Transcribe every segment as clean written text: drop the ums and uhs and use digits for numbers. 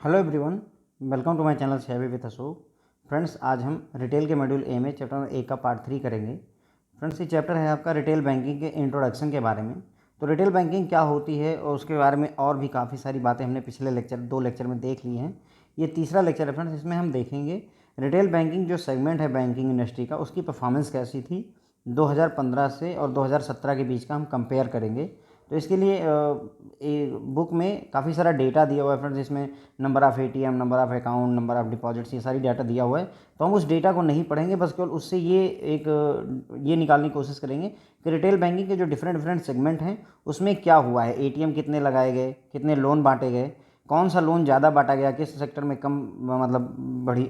Hello everyone, welcome to my channel savvy with Ashok. Friends, आज हम retail के module A में चैप्टर नंबर 1 का पार्ट 3 करेंगे। फ्रेंड्स, ये चैप्टर है आपका रिटेल बैंकिंग के इंट्रोडक्शन के बारे में। तो रिटेल बैंकिंग क्या होती है और उसके बारे में और भी काफ़ी सारी बातें हमने पिछले दो लेक्चर में देख ली हैं। ये तीसरा लेक्चर है फ्रेंड्स, इसमें हम देखेंगे रिटेल बैंकिंग जो सेगमेंट है बैंकिंग इंडस्ट्री का, उसकी परफॉर्मेंस कैसी थी 2015 से और 2017 के बीच का हम कंपेयर करेंगे। तो इसके लिए बुक में काफ़ी सारा डेटा दिया हुआ है फ्रेंड्स, जिसमें number of ATM, number of account, number of deposits, ये सारी डाटा दिया हुआ है। तो हम उस डेटा को नहीं पढ़ेंगे, बस केवल उससे ये निकालने की कोशिश करेंगे कि रिटेल बैंकिंग के जो डिफरेंट सेगमेंट हैं उसमें क्या हुआ है, एटीएम कितने लगाए गए, कितने लोन बांटे गए, कौन सा लोन ज़्यादा बांटा गया, किस सेक्टर में कम मतलब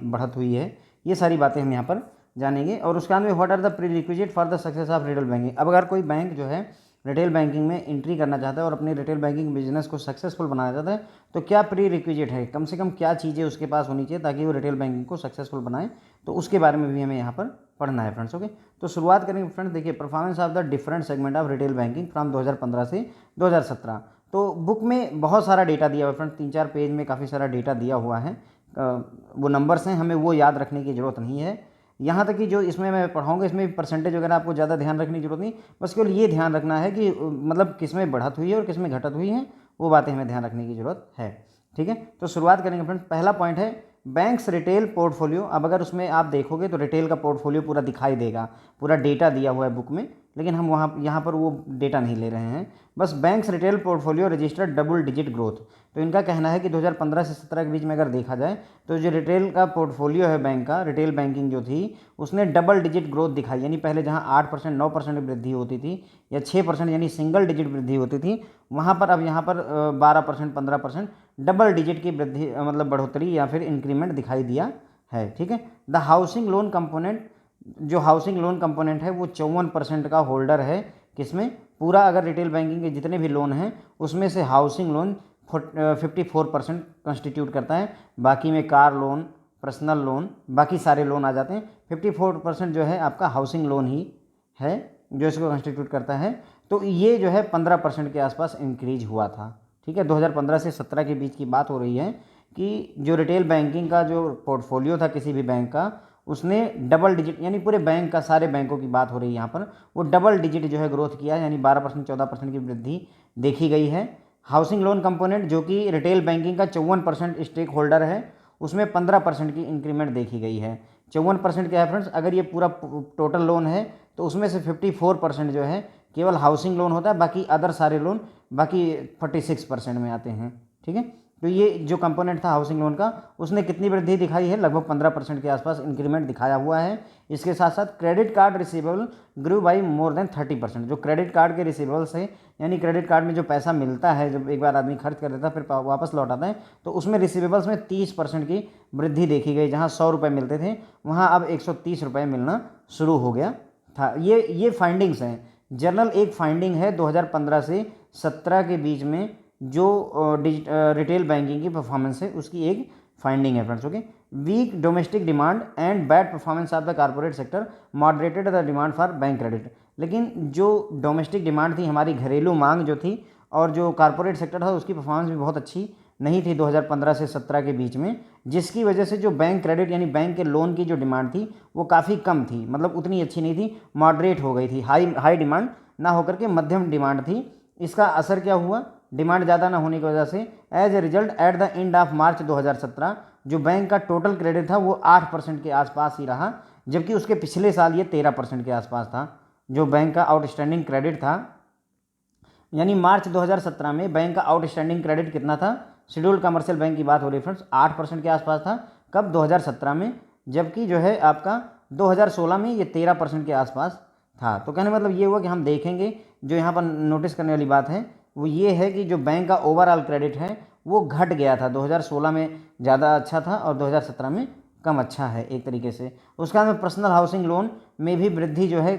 बढ़त हुई है, ये सारी बातें हम यहाँ पर जानेंगे। और उसके बाद में what are the prerequisite for the success of retail banking. अब अगर कोई बैंक जो है रिटेल बैंकिंग में एंट्री करना चाहता है और अपने रिटेल बैंकिंग बिजनेस को सक्सेसफुल बनाना चाहता है, तो क्या प्री रिक्विजिट है, कम से कम क्या चीज़ें उसके पास होनी चाहिए ताकि वो रिटेल बैंकिंग को सक्सेसफुल बनाए, तो उसके बारे में भी हमें यहाँ पर पढ़ना है फ्रेंड्स। ओके, तो शुरुआत करेंगे फ्रेंड्स। देखिए, performance of the different segment of retail banking from 2015 से 2017। तो बुक में बहुत सारा डेटा दिया हुआ है फ्रेंड्स, 3-4 पेज में काफ़ी सारा डेटा दिया हुआ है। वो नंबर्स हैं, हमें वो याद रखने की ज़रूरत नहीं है। यहाँ तक कि जो इसमें मैं पढ़ाऊँगा इसमें परसेंटेज वगैरह आपको ज़्यादा ध्यान रखने की जरूरत नहीं, बस केवल ये ध्यान रखना है कि मतलब किस में बढ़त हुई है और किस में घटत हुई है, वो बातें हमें ध्यान रखने की ज़रूरत है। ठीक है, तो शुरुआत करेंगे फ्रेंड्स। पहला पॉइंट है बैंक्स रिटेल पोर्टफोलियो। अब अगर उसमें आप देखोगे तो रिटेल का पोर्टफोलियो पूरा दिखाई देगा, पूरा डेटा दिया हुआ है बुक में, लेकिन हम यहाँ पर वो डेटा नहीं ले रहे हैं। बस banks retail portfolio registered double digit growth. तो इनका कहना है कि 2015 से 17 के बीच में अगर देखा जाए तो जो रिटेल का पोर्टफोलियो है बैंक का, रिटेल बैंकिंग जो थी उसने डबल डिजिट ग्रोथ दिखाई। यानी पहले जहाँ 8% 9% वृद्धि होती थी या 6% यानी सिंगल डिजिट वृद्धि होती थी, वहाँ पर अब यहाँ पर 12% 15% डबल डिजिट की वृद्धि मतलब बढ़ोतरी या फिर इंक्रीमेंट दिखाई दिया है। ठीक है, द हाउसिंग लोन कंपोनेंट, जो हाउसिंग लोन कंपोनेंट है वो 54% का होल्डर है। किसमें? पूरा अगर रिटेल बैंकिंग के जितने भी लोन हैं उसमें से हाउसिंग लोन 54% कंस्टिट्यूट करता है। बाकी में कार लोन, पर्सनल लोन, बाकी सारे लोन आ जाते हैं। 54% जो है आपका हाउसिंग लोन ही है जो इसको कंस्टिट्यूट करता है। तो ये जो है 15% के आसपास इंक्रीज हुआ था। ठीक है, 2015 से 17 के बीच की बात हो रही है कि जो रिटेल बैंकिंग का जो पोर्टफोलियो था किसी भी बैंक का, उसने डबल डिजिट, यानी पूरे बैंक का, सारे बैंकों की बात हो रही है यहाँ पर, वो डबल डिजिट जो है ग्रोथ किया है, यानी 12% 14% की वृद्धि देखी गई है। हाउसिंग लोन कंपोनेंट जो कि रिटेल बैंकिंग का 54% स्टेक होल्डर है, उसमें 15% की इंक्रीमेंट देखी गई है। 54% क्या है फ्रेंड्स? अगर ये पूरा टोटल लोन है तो उसमें से 54% जो है केवल हाउसिंग लोन होता है, बाकी अदर सारे लोन बाकी 46% में आते हैं। ठीक है, तो ये जो कंपोनेंट था हाउसिंग लोन का, उसने कितनी वृद्धि दिखाई है? लगभग 15% के आसपास इंक्रीमेंट दिखाया हुआ है। इसके साथ साथ credit card receivable grew by more than 30%। जो क्रेडिट कार्ड के रिसीवेबल्स है, यानी क्रेडिट कार्ड में जो पैसा मिलता है, जब एक बार आदमी खर्च कर देता है फिर वापस लौटाता है, तो उसमें रिसीवेबल्स में 30% की वृद्धि देखी गई। जहाँ 100 रुपये मिलते थे वहाँ अब 130 रुपये मिलना शुरू हो गया था। ये फाइंडिंग्स हैं, जर्नल एक फाइंडिंग है 2015 से 17 के बीच में जो रिटेल बैंकिंग की परफॉर्मेंस है उसकी एक फाइंडिंग है friends. Okay, weak domestic demand and bad performance of the corporate sector moderated the demand for bank credit. लेकिन जो डोमेस्टिक डिमांड थी, हमारी घरेलू मांग जो थी, और जो कॉर्पोरेट सेक्टर था उसकी परफॉर्मेंस भी बहुत अच्छी नहीं थी 2015 से 17 के बीच में, जिसकी वजह से जो बैंक क्रेडिट यानी बैंक के लोन की जो डिमांड थी वो काफ़ी कम थी, मतलब उतनी अच्छी नहीं थी, मॉडरेट हो गई थी। हाई डिमांड ना होकर के मध्यम डिमांड थी। इसका असर क्या हुआ? डिमांड ज़्यादा ना होने की वजह से as a result at the end of March 2017 जो बैंक का टोटल क्रेडिट था वो 8% के आसपास ही रहा, जबकि उसके पिछले साल ये 13% के आसपास था जो बैंक का आउटस्टैंडिंग क्रेडिट था। यानी मार्च 2017 में बैंक का आउटस्टैंडिंग क्रेडिट कितना था? शेड्यूल्ड कमर्शियल बैंक की बात हो रही है फ्रेंड्स, 8% के आसपास था। कब? 2017 में। जबकि जो है आपका 2016 में ये 13% के आसपास था। तो कहने मतलब ये हुआ कि हम देखेंगे, जो यहाँ पर नोटिस करने वाली बात है वो ये है कि जो बैंक का ओवरऑल क्रेडिट है वो घट गया था। 2016 में ज़्यादा अच्छा था और 2017 में कम अच्छा है एक तरीके से। उसका में पर्सनल हाउसिंग लोन में भी वृद्धि जो है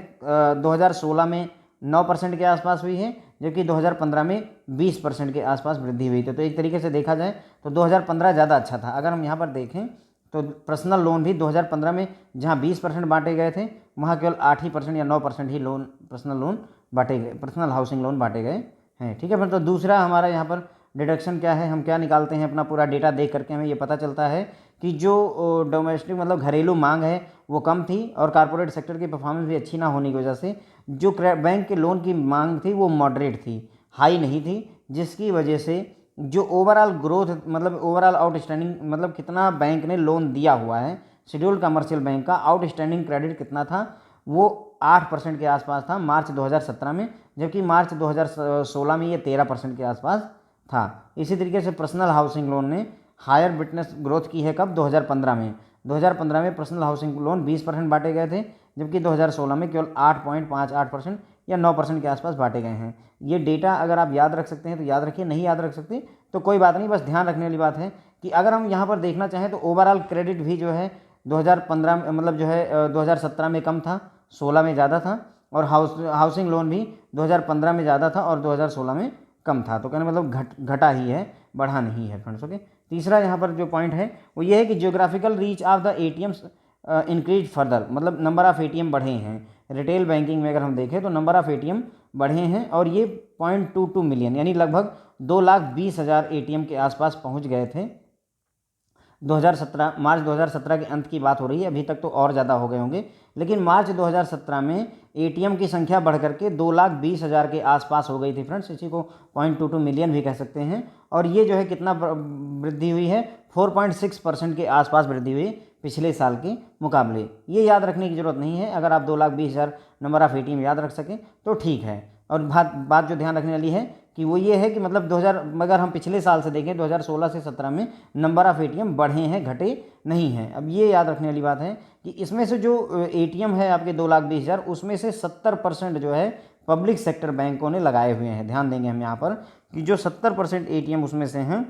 2016 में 9% के आसपास हुई है, जबकि 2015 में 20% के आसपास वृद्धि हुई थी। तो एक तरीके से देखा जाए तो 2015 ज़्यादा अच्छा था। अगर हम यहाँ पर देखें तो पर्सनल लोन भी 2015 में जहाँ 20% बांटे गए थे, वहाँ केवल 8% या 9% ही लोन पर्सनल लोन बांटे गए, पर्सनल हाउसिंग लोन बांटे गए हैं। ठीक है, फिर तो दूसरा हमारा यहाँ पर डिडक्शन क्या है, हम क्या निकालते हैं, अपना पूरा डेटा देख करके हमें ये पता चलता है कि जो डोमेस्टिक मतलब घरेलू मांग है वो कम थी और कॉर्पोरेट सेक्टर की परफॉर्मेंस भी अच्छी ना होने की वजह से जो बैंक के लोन की मांग थी वो मॉडरेट थी, हाई नहीं थी, जिसकी वजह से जो ओवरऑल ग्रोथ मतलब ओवरऑल आउटस्टैंडिंग मतलब कितना बैंक ने लोन दिया हुआ है, शेड्यूल्ड कमर्शियल बैंक का आउटस्टैंडिंग क्रेडिट कितना था, वो 8% के आसपास था मार्च 2017 में, जबकि मार्च 2016 में ये 13% के आसपास था। इसी तरीके से पर्सनल हाउसिंग लोन ने हायर विटनेस ग्रोथ की है कब, 2015 में। 2015 में पर्सनल हाउसिंग लोन 20% बांटे गए थे, जबकि 2016 में केवल 8.58% या 9% के आसपास बांटे गए हैं। ये डेटा अगर आप याद रख सकते हैं तो याद रखिए, नहीं याद रख सकते तो कोई बात नहीं, बस ध्यान रखने वाली बात है कि अगर हम यहाँ पर देखना चाहें तो ओवरऑल क्रेडिट भी जो है 2015 मतलब जो है 2017 में कम था, 16 में ज़्यादा था, और हाउसिंग लोन भी 2015 में ज़्यादा था और 2016 में कम था। तो कहने मतलब घटा ही है, बढ़ा नहीं है फ्रेंड्स। ओके, तीसरा यहाँ पर जो पॉइंट है वो ये है कि geographical reach of the ATMs increase further, मतलब नंबर ऑफ़ एटीएम बढ़े हैं। रिटेल बैंकिंग में अगर हम देखें तो नंबर ऑफ़ एटीएम बढ़े हैं और ये 0.22 मिलियन यानी लगभग 2,20,000 एटीएम के आसपास पहुंच गए थे। 2017 मार्च 2017 के अंत की बात हो रही है, अभी तक तो और ज़्यादा हो गए होंगे, लेकिन मार्च 2017 में एटीएम की संख्या बढ़ करके 2,20,000 के आसपास हो गई थी फ्रेंड्स, इसी को 0.22 मिलियन भी कह सकते हैं। और ये जो है कितना वृद्धि हुई है, 4.6% के आसपास वृद्धि हुई पिछले साल के मुकाबले। ये याद रखने की ज़रूरत नहीं है, अगर आप 2,20,000 नंबर ऑफ़ एटीएम याद रख सकें तो ठीक है। और बात जो ध्यान रखने वाली है कि वो ये है कि मतलब 2000 अगर हम पिछले साल से देखें 2016 से 17 में नंबर ऑफ़ एटीएम बढ़े हैं, घटे नहीं हैं। अब ये याद रखने वाली बात है कि इसमें से जो एटीएम है आपके 2,20,000 उसमें से 70% जो है पब्लिक सेक्टर बैंकों ने लगाए हुए हैं। ध्यान देंगे हम यहाँ पर कि जो 70% एटीएम उसमें से हैं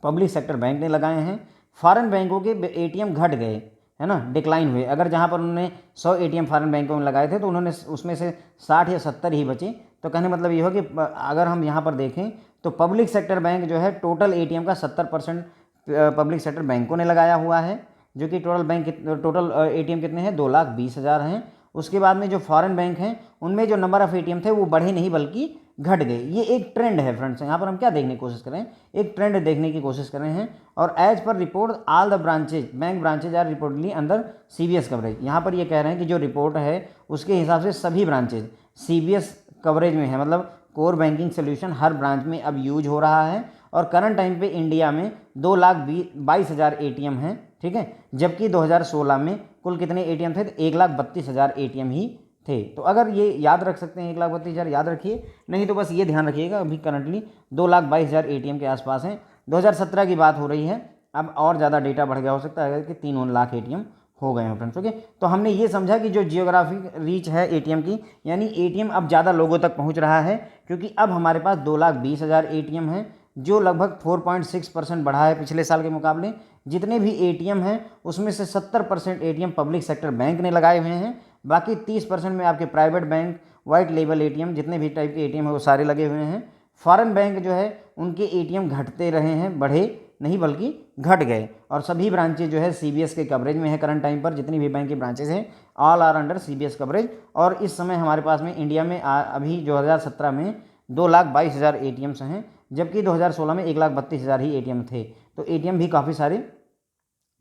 पब्लिक सेक्टर बैंक ने लगाए हैं। फॉरेन बैंकों के एटीएम घट गए, है ना, डिक्लाइन हुए। अगर जहाँ पर उन्होंने 100 एटीएम फॉरेन बैंकों में लगाए थे तो उन्होंने उसमें से 60 या 70 ही बचे। तो कहने मतलब ये हो कि अगर हम यहाँ पर देखें तो पब्लिक सेक्टर बैंक जो है टोटल एटीएम का 70% पब्लिक सेक्टर बैंकों ने लगाया हुआ है, जो कि टोटल एटीएम कितने हैं, 2,20,000 हैं। उसके बाद में जो फॉरेन बैंक हैं उनमें जो नंबर ऑफ़ एटीएम थे वो बढ़े नहीं बल्कि घट गए। ये एक ट्रेंड है फ्रेंड्स, यहाँ पर हम क्या देखने की कोशिश कर रहे हैं, एक ट्रेंड देखने की कोशिश कर रहे हैं। और एज पर report all the branches bank branches are reportedly अंदर सीबीएस कवरेज। यहाँ पर ये कह रहे हैं कि जो रिपोर्ट है उसके हिसाब से सभी ब्रांचेज सीबीएस कवरेज में है, मतलब कोर बैंकिंग सोल्यूशन हर ब्रांच में अब यूज हो रहा है। और करंट टाइम पे इंडिया में 2,22,000 एटीएम हैं, ठीक है, जबकि 2016 में कुल कितने एटीएम थे, तो 1,32,000 एटीएम ही थे। तो अगर ये याद रख सकते हैं 1,32,000 याद रखिए, नहीं तो बस ये ध्यान रखिएगा अभी करंटली 2,22,000 एटीएम के आसपास हैं। 2017 की बात हो रही है, अब और ज़्यादा डेटा बढ़ गया हो सकता है कि 3 लाख एटीएम हो गए हैं फ्रेंड्स। ओके, तो हमने ये समझा कि जो जियोग्राफिक रीच है एटीएम की, यानी एटीएम अब ज़्यादा लोगों तक पहुंच रहा है, क्योंकि अब हमारे पास 2,20,000 एटीएम हैं, जो लगभग 4.6% बढ़ा है पिछले साल के मुकाबले। जितने भी एटीएम हैं उसमें से 70% एटीएम पब्लिक सेक्टर बैंक ने लगाए हुए हैं, बाकी 30% में आपके private bank, white label ATM, जितने भी टाइप के एटीएम है वो सारे लगे हुए हैं। फॉरेन बैंक जो है उनके एटीएम घटते रहे हैं, बढ़े नहीं बल्कि घट गए। और सभी ब्रांचेज जो है सीबीएस के कवरेज में है। करंट टाइम पर जितनी भी बैंक की ब्रांचेज हैं all are under CBS coverage. और इस समय हमारे पास में इंडिया में अभी 2017 में 2,22,000 एटीएम्स हैं, जबकि 2016 में 1,32,000 ही एटीएम थे। तो एटीएम भी काफ़ी सारे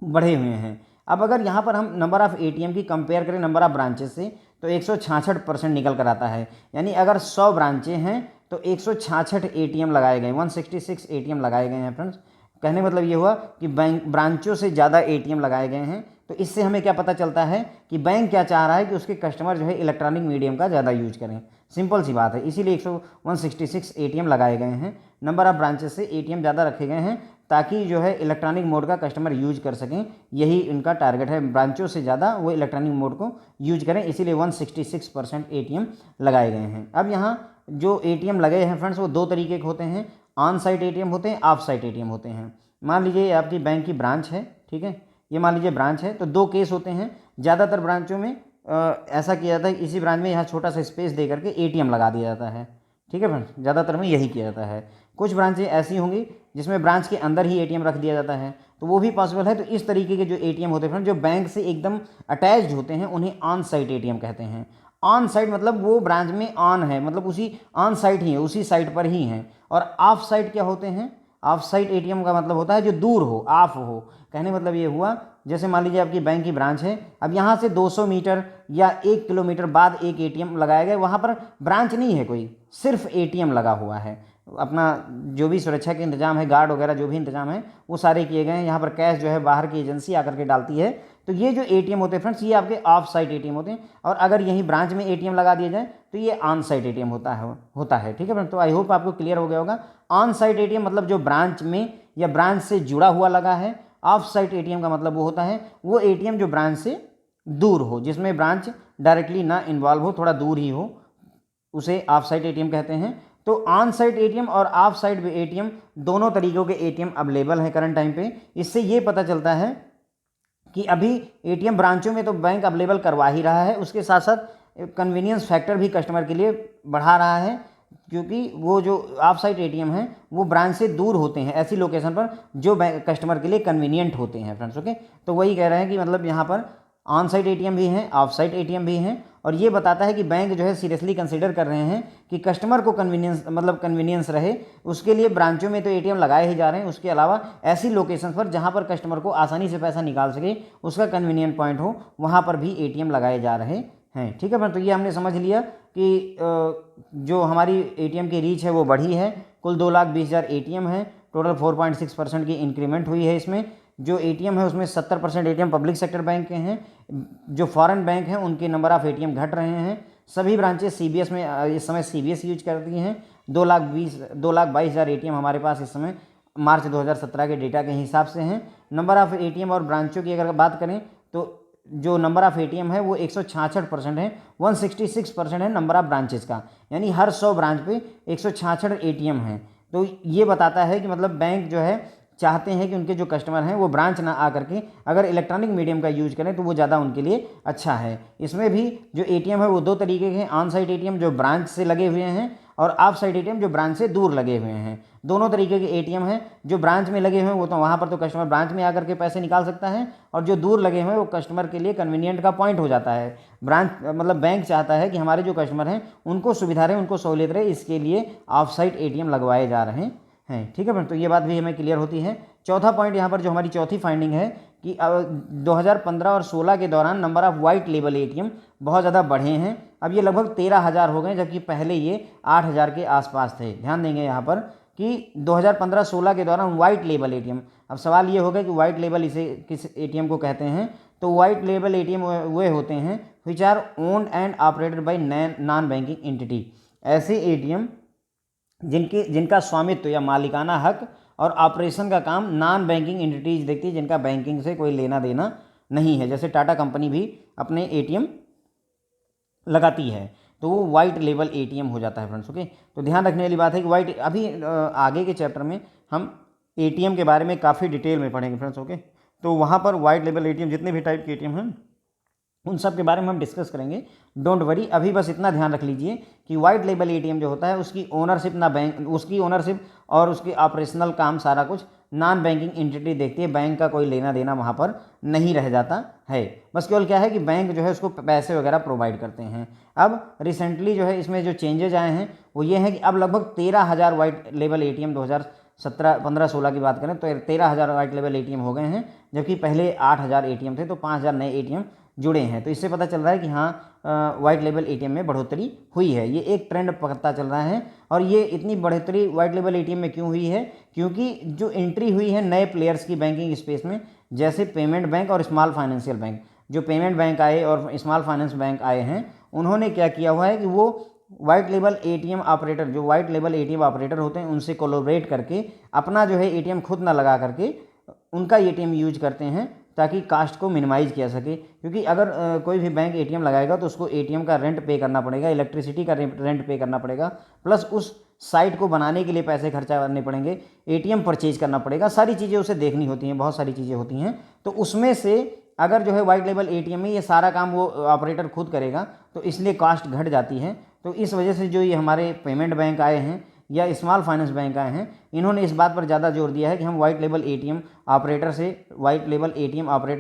बढ़े हुए हैं। अब अगर यहाँ पर हम नंबर ऑफ़ एटीएम की कंपेयर करें नंबर ऑफ़ ब्रांचेस से तो 166% निकल कर आता है। यानी अगर 100 ब्रांचें हैं तो 166 एटीएम लगाए गए, 166 एटीएम लगाए गए हैं फ्रेंड्स। कहने मतलब ये हुआ कि बैंक ब्रांचों से ज़्यादा एटीएम लगाए गए हैं। तो इससे हमें क्या पता चलता है कि बैंक क्या चाह रहा है कि उसके कस्टमर जो है इलेक्ट्रॉनिक मीडियम का ज़्यादा यूज करें। सिंपल सी बात है, इसीलिए 166 एटीएम लगाए गए हैं। नंबर ऑफ़ ब्रांचेस से एटीएम ज़्यादा रखे गए हैं ताकि जो है इलेक्ट्रॉनिक मोड का कस्टमर यूज कर सकें, यही इनका टारगेट है। ब्रांचों से ज़्यादा वो इलेक्ट्रॉनिक मोड को यूज करें, इसीलिए 166% एटीएम लगाए गए हैं। अब यहाँ जो एटीएम लगे हैं फ्रेंड्स वो 2 तरीके के होते हैं, ऑन साइट एटीएम होते हैं, ऑफ साइट एटीएम होते हैं। मान लीजिए आपकी बैंक की ब्रांच है, ठीक है, ये मान लीजिए ब्रांच है, तो 2 केस होते हैं। ज़्यादातर ब्रांचों में ऐसा किया जाता है, इसी ब्रांच में यहाँ छोटा सा स्पेस दे करके एटीएम लगा दिया जाता है, ठीक है फ्रेंड्स, ज़्यादातर में यही किया जाता है। कुछ ब्रांचें ऐसी होंगी जिसमें ब्रांच के अंदर ही एटीएम रख दिया जाता है, तो वो भी पॉसिबल है। तो इस तरीके के जो एटीएम होते हैं फ्रेंड्स, जो बैंक से एकदम अटैच्ड होते हैं, उन्हें ऑन साइट एटीएम कहते हैं। ऑन साइट मतलब वो ब्रांच में ऑन है, मतलब उसी ऑन साइट ही है, उसी साइट पर ही हैं। और ऑफ साइट क्या होते हैं? ऑफ साइट एटीएम का मतलब होता है जो दूर हो, ऑफ हो। कहने मतलब ये हुआ, जैसे मान लीजिए आपकी बैंक की ब्रांच है, अब यहाँ से 200 मीटर या 1 किलोमीटर बाद एक एटीएम लगाया गया, वहाँ पर ब्रांच नहीं है कोई, सिर्फ एटीएम लगा हुआ है। अपना जो भी सुरक्षा के इंतजाम है, गार्ड वगैरह जो भी इंतजाम है वो सारे किए गए हैं। यहाँ पर कैश जो है बाहर की एजेंसी आकर के डालती है। तो ये जो एटीएम होते हैं फ्रेंड्स, ये आपके ऑफ साइट एटीएम होते हैं। और अगर यहीं ब्रांच में एटीएम लगा दिया जाए तो ये ऑन साइट एटीएम होता है। ठीक है फ्रेंड्स, तो आई होप आपको क्लियर हो गया होगा। ऑन साइट एटीएम मतलब जो ब्रांच में या ब्रांच से जुड़ा हुआ लगा है। ऑफ साइट एटीएम का मतलब वो होता है वो एटीएम जो ब्रांच से दूर हो, जिसमें ब्रांच डायरेक्टली ना इन्वॉल्व हो, थोड़ा दूर ही हो, उसे ऑफ साइट एटीएम कहते हैं। तो ऑन साइट एटीएम और ऑफ साइट एटीएम दोनों तरीकों के एटीएम अवेलेबल हैं करंट टाइम पे। इससे ये पता चलता है कि अभी एटीएम ब्रांचों में तो बैंक अवेलेबल करवा ही रहा है, उसके साथ साथ कन्वीनियंस फैक्टर भी कस्टमर के लिए बढ़ा रहा है, क्योंकि वो जो ऑफ साइट एटीएम हैं वो ब्रांच से दूर होते हैं, ऐसी लोकेशन पर जो कस्टमर के लिए कन्वीनियंट होते हैं फ्रेंड्स। ओके, तो वही कह रहे हैं कि मतलब यहाँ पर ऑन साइट एटीएम भी हैं, ऑफ साइट एटीएम भी हैं। और ये बताता है कि बैंक जो है सीरियसली कंसीडर कर रहे हैं कि कस्टमर को कन्वीनियंस रहे, उसके लिए ब्रांचों में तो एटीएम लगाए ही जा रहे हैं, उसके अलावा ऐसी लोकेशन पर जहाँ पर कस्टमर को आसानी से पैसा निकाल सके, उसका कन्वीनियंट पॉइंट हो, वहाँ पर भी एटीएम लगाए जा रहे हैं। ठीक है फ्रेंड, तो ये हमने समझ लिया कि जो हमारी एटीएम की रीच है वो बढ़ी है। कुल 2,20,000 एटीएम है, टोटल 4.6% की इंक्रीमेंट हुई है। इसमें जो एटीएम है उसमें 70% एटीएम पब्लिक सेक्टर बैंक के हैं। जो फॉरेन बैंक हैं उनके नंबर ऑफ एटीएम घट रहे हैं। सभी ब्रांचेस सीबीएस में इस समय सीबीएस यूज करती हैं। 2,22,000 एटीएम हमारे पास इस समय मार्च 2017 के डेटा के हिसाब से हैं। नंबर ऑफ एटीएम और ब्रांचों की अगर बात करें तो जो नंबर ऑफ एटीएम है वो 166% है, 166% है नंबर ऑफ ब्रांचेस का, यानी हर 100 ब्रांच पे 166 एटीएम हैं। तो ये बताता है कि मतलब बैंक जो है चाहते हैं कि उनके जो कस्टमर हैं वो ब्रांच ना आकर के अगर इलेक्ट्रॉनिक मीडियम का यूज करें तो वो ज़्यादा उनके लिए अच्छा है। इसमें भी जो एटीएम है वो दो तरीके के हैं, ऑन साइट एटीएम जो ब्रांच से लगे हुए हैं और ऑफ साइट एटीएम जो ब्रांच से दूर लगे हुए हैं। दोनों तरीके के एटीएम हैं। जो ब्रांच में लगे हुए हैं वो तो वहाँ पर तो कस्टमर ब्रांच में आकर के पैसे निकाल सकता है, और जो दूर लगे हुए हैं वो कस्टमर के लिए कन्वीनियंट का पॉइंट हो जाता है। ब्रांच मतलब बैंक चाहता है कि हमारे जो कस्टमर हैं उनको सुविधा रहे, उनको सहूलियत रहे, इसके लिए ऑफ साइट एटीएम लगवाए जा रहे हैं। ठीक है फ्रेंड, तो ये बात भी हमें क्लियर होती है। चौथा पॉइंट यहाँ पर जो हमारी चौथी फाइंडिंग है कि 2015 और 16 के दौरान number of white label ATM बहुत ज़्यादा बढ़े हैं। अब ये लगभग 13,000 हो गए, जबकि पहले ये 8,000 के आसपास थे। ध्यान देंगे यहाँ पर कि 2015-16 के दौरान वाइट लेबल एटीएम। अब सवाल ये होगा कि वाइट लेबल इसे किस एटीएम को कहते हैं? तो वाइट लेबल एटीएम वे होते हैं which are owned and operated by non banking entity. ऐसे एटीएम जिनका स्वामित्व या मालिकाना हक और ऑपरेशन का काम नॉन बैंकिंग एंटिटीज देखती है, जिनका बैंकिंग से कोई लेना देना नहीं है। जैसे टाटा कंपनी भी अपने एटीएम लगाती है, तो वो वाइट लेबल एटीएम हो जाता है फ्रेंड्स। ओके, तो ध्यान रखने वाली बात है कि वाइट, अभी आगे के चैप्टर में हम एटीएम के बारे में काफ़ी डिटेल में पढ़ेंगे फ्रेंड्स। ओके, तो वहाँ पर वाइट लेबल एटीएम जितने भी टाइप के एटीएम हैं उन सब के बारे में हम डिस्कस करेंगे। डोंट वरी, अभी बस इतना ध्यान रख लीजिए कि वाइट लेबल एटीएम जो होता है उसकी ओनरशिप ना बैंक, उसकी ओनरशिप और उसकी ऑपरेशनल काम सारा कुछ नॉन बैंकिंग एंटिटी देखती है। बैंक का कोई लेना देना वहाँ पर नहीं रह जाता है। बस केवल क्या है कि बैंक जो है उसको पैसे वगैरह प्रोवाइड करते हैं। अब रिसेंटली जो है इसमें जो चेंजेज आए हैं वो ये हैं कि अब लगभग 13,000 वाइट लेबल एटीएम 2017-15-16 की बात करें तो 13,000 वाइट लेबल एटीएम हो गए हैं, जबकि पहले 8,000 एटीएम थे, तो 5,000 नए एटीएम जुड़े हैं। तो इससे पता चल रहा है कि हाँ वाइट लेबल एटीएम में बढ़ोतरी हुई है। ये एक ट्रेंड पता चल रहा है। और ये इतनी बढ़ोतरी वाइट लेबल एटीएम में क्यों हुई है? क्योंकि जो एंट्री हुई है नए प्लेयर्स की बैंकिंग स्पेस में, जैसे पेमेंट बैंक और स्मॉल फाइनेंशियल बैंक। जो पेमेंट बैंक आए और स्मॉल फाइनेंस बैंक आए हैं, उन्होंने क्या किया हुआ है कि वो वाइट लेबल एटीएम ऑपरेटर, जो वाइट लेबल एटीएम ऑपरेटर होते हैं उनसे कोलैबोरेट करके अपना जो है एटीएम खुद ना लगा करके उनका एटीएम यूज करते हैं, ताकि कास्ट को मिनिमाइज़ किया सके। क्योंकि अगर कोई भी बैंक एटीएम लगाएगा तो उसको एटीएम का रेंट पे करना पड़ेगा, इलेक्ट्रिसिटी का रेंट पे करना पड़ेगा, प्लस उस साइट को बनाने के लिए पैसे खर्चा करने पड़ेंगे, एटीएम परचेज करना पड़ेगा, सारी चीज़ें उसे देखनी होती हैं, बहुत सारी चीज़ें होती हैं। तो उसमें से अगर जो है वाइट लेबल एटीएम में ये सारा काम वो ऑपरेटर खुद करेगा तो इसलिए कास्ट घट जाती है। तो इस वजह से जो ये हमारे पेमेंट बैंक आए हैं या स्मॉल फाइनेंस बैंक आए हैं, इन्होंने इस बात पर ज़्यादा जोर दिया है कि हम वाइट लेबल एटीएम ऑपरेटर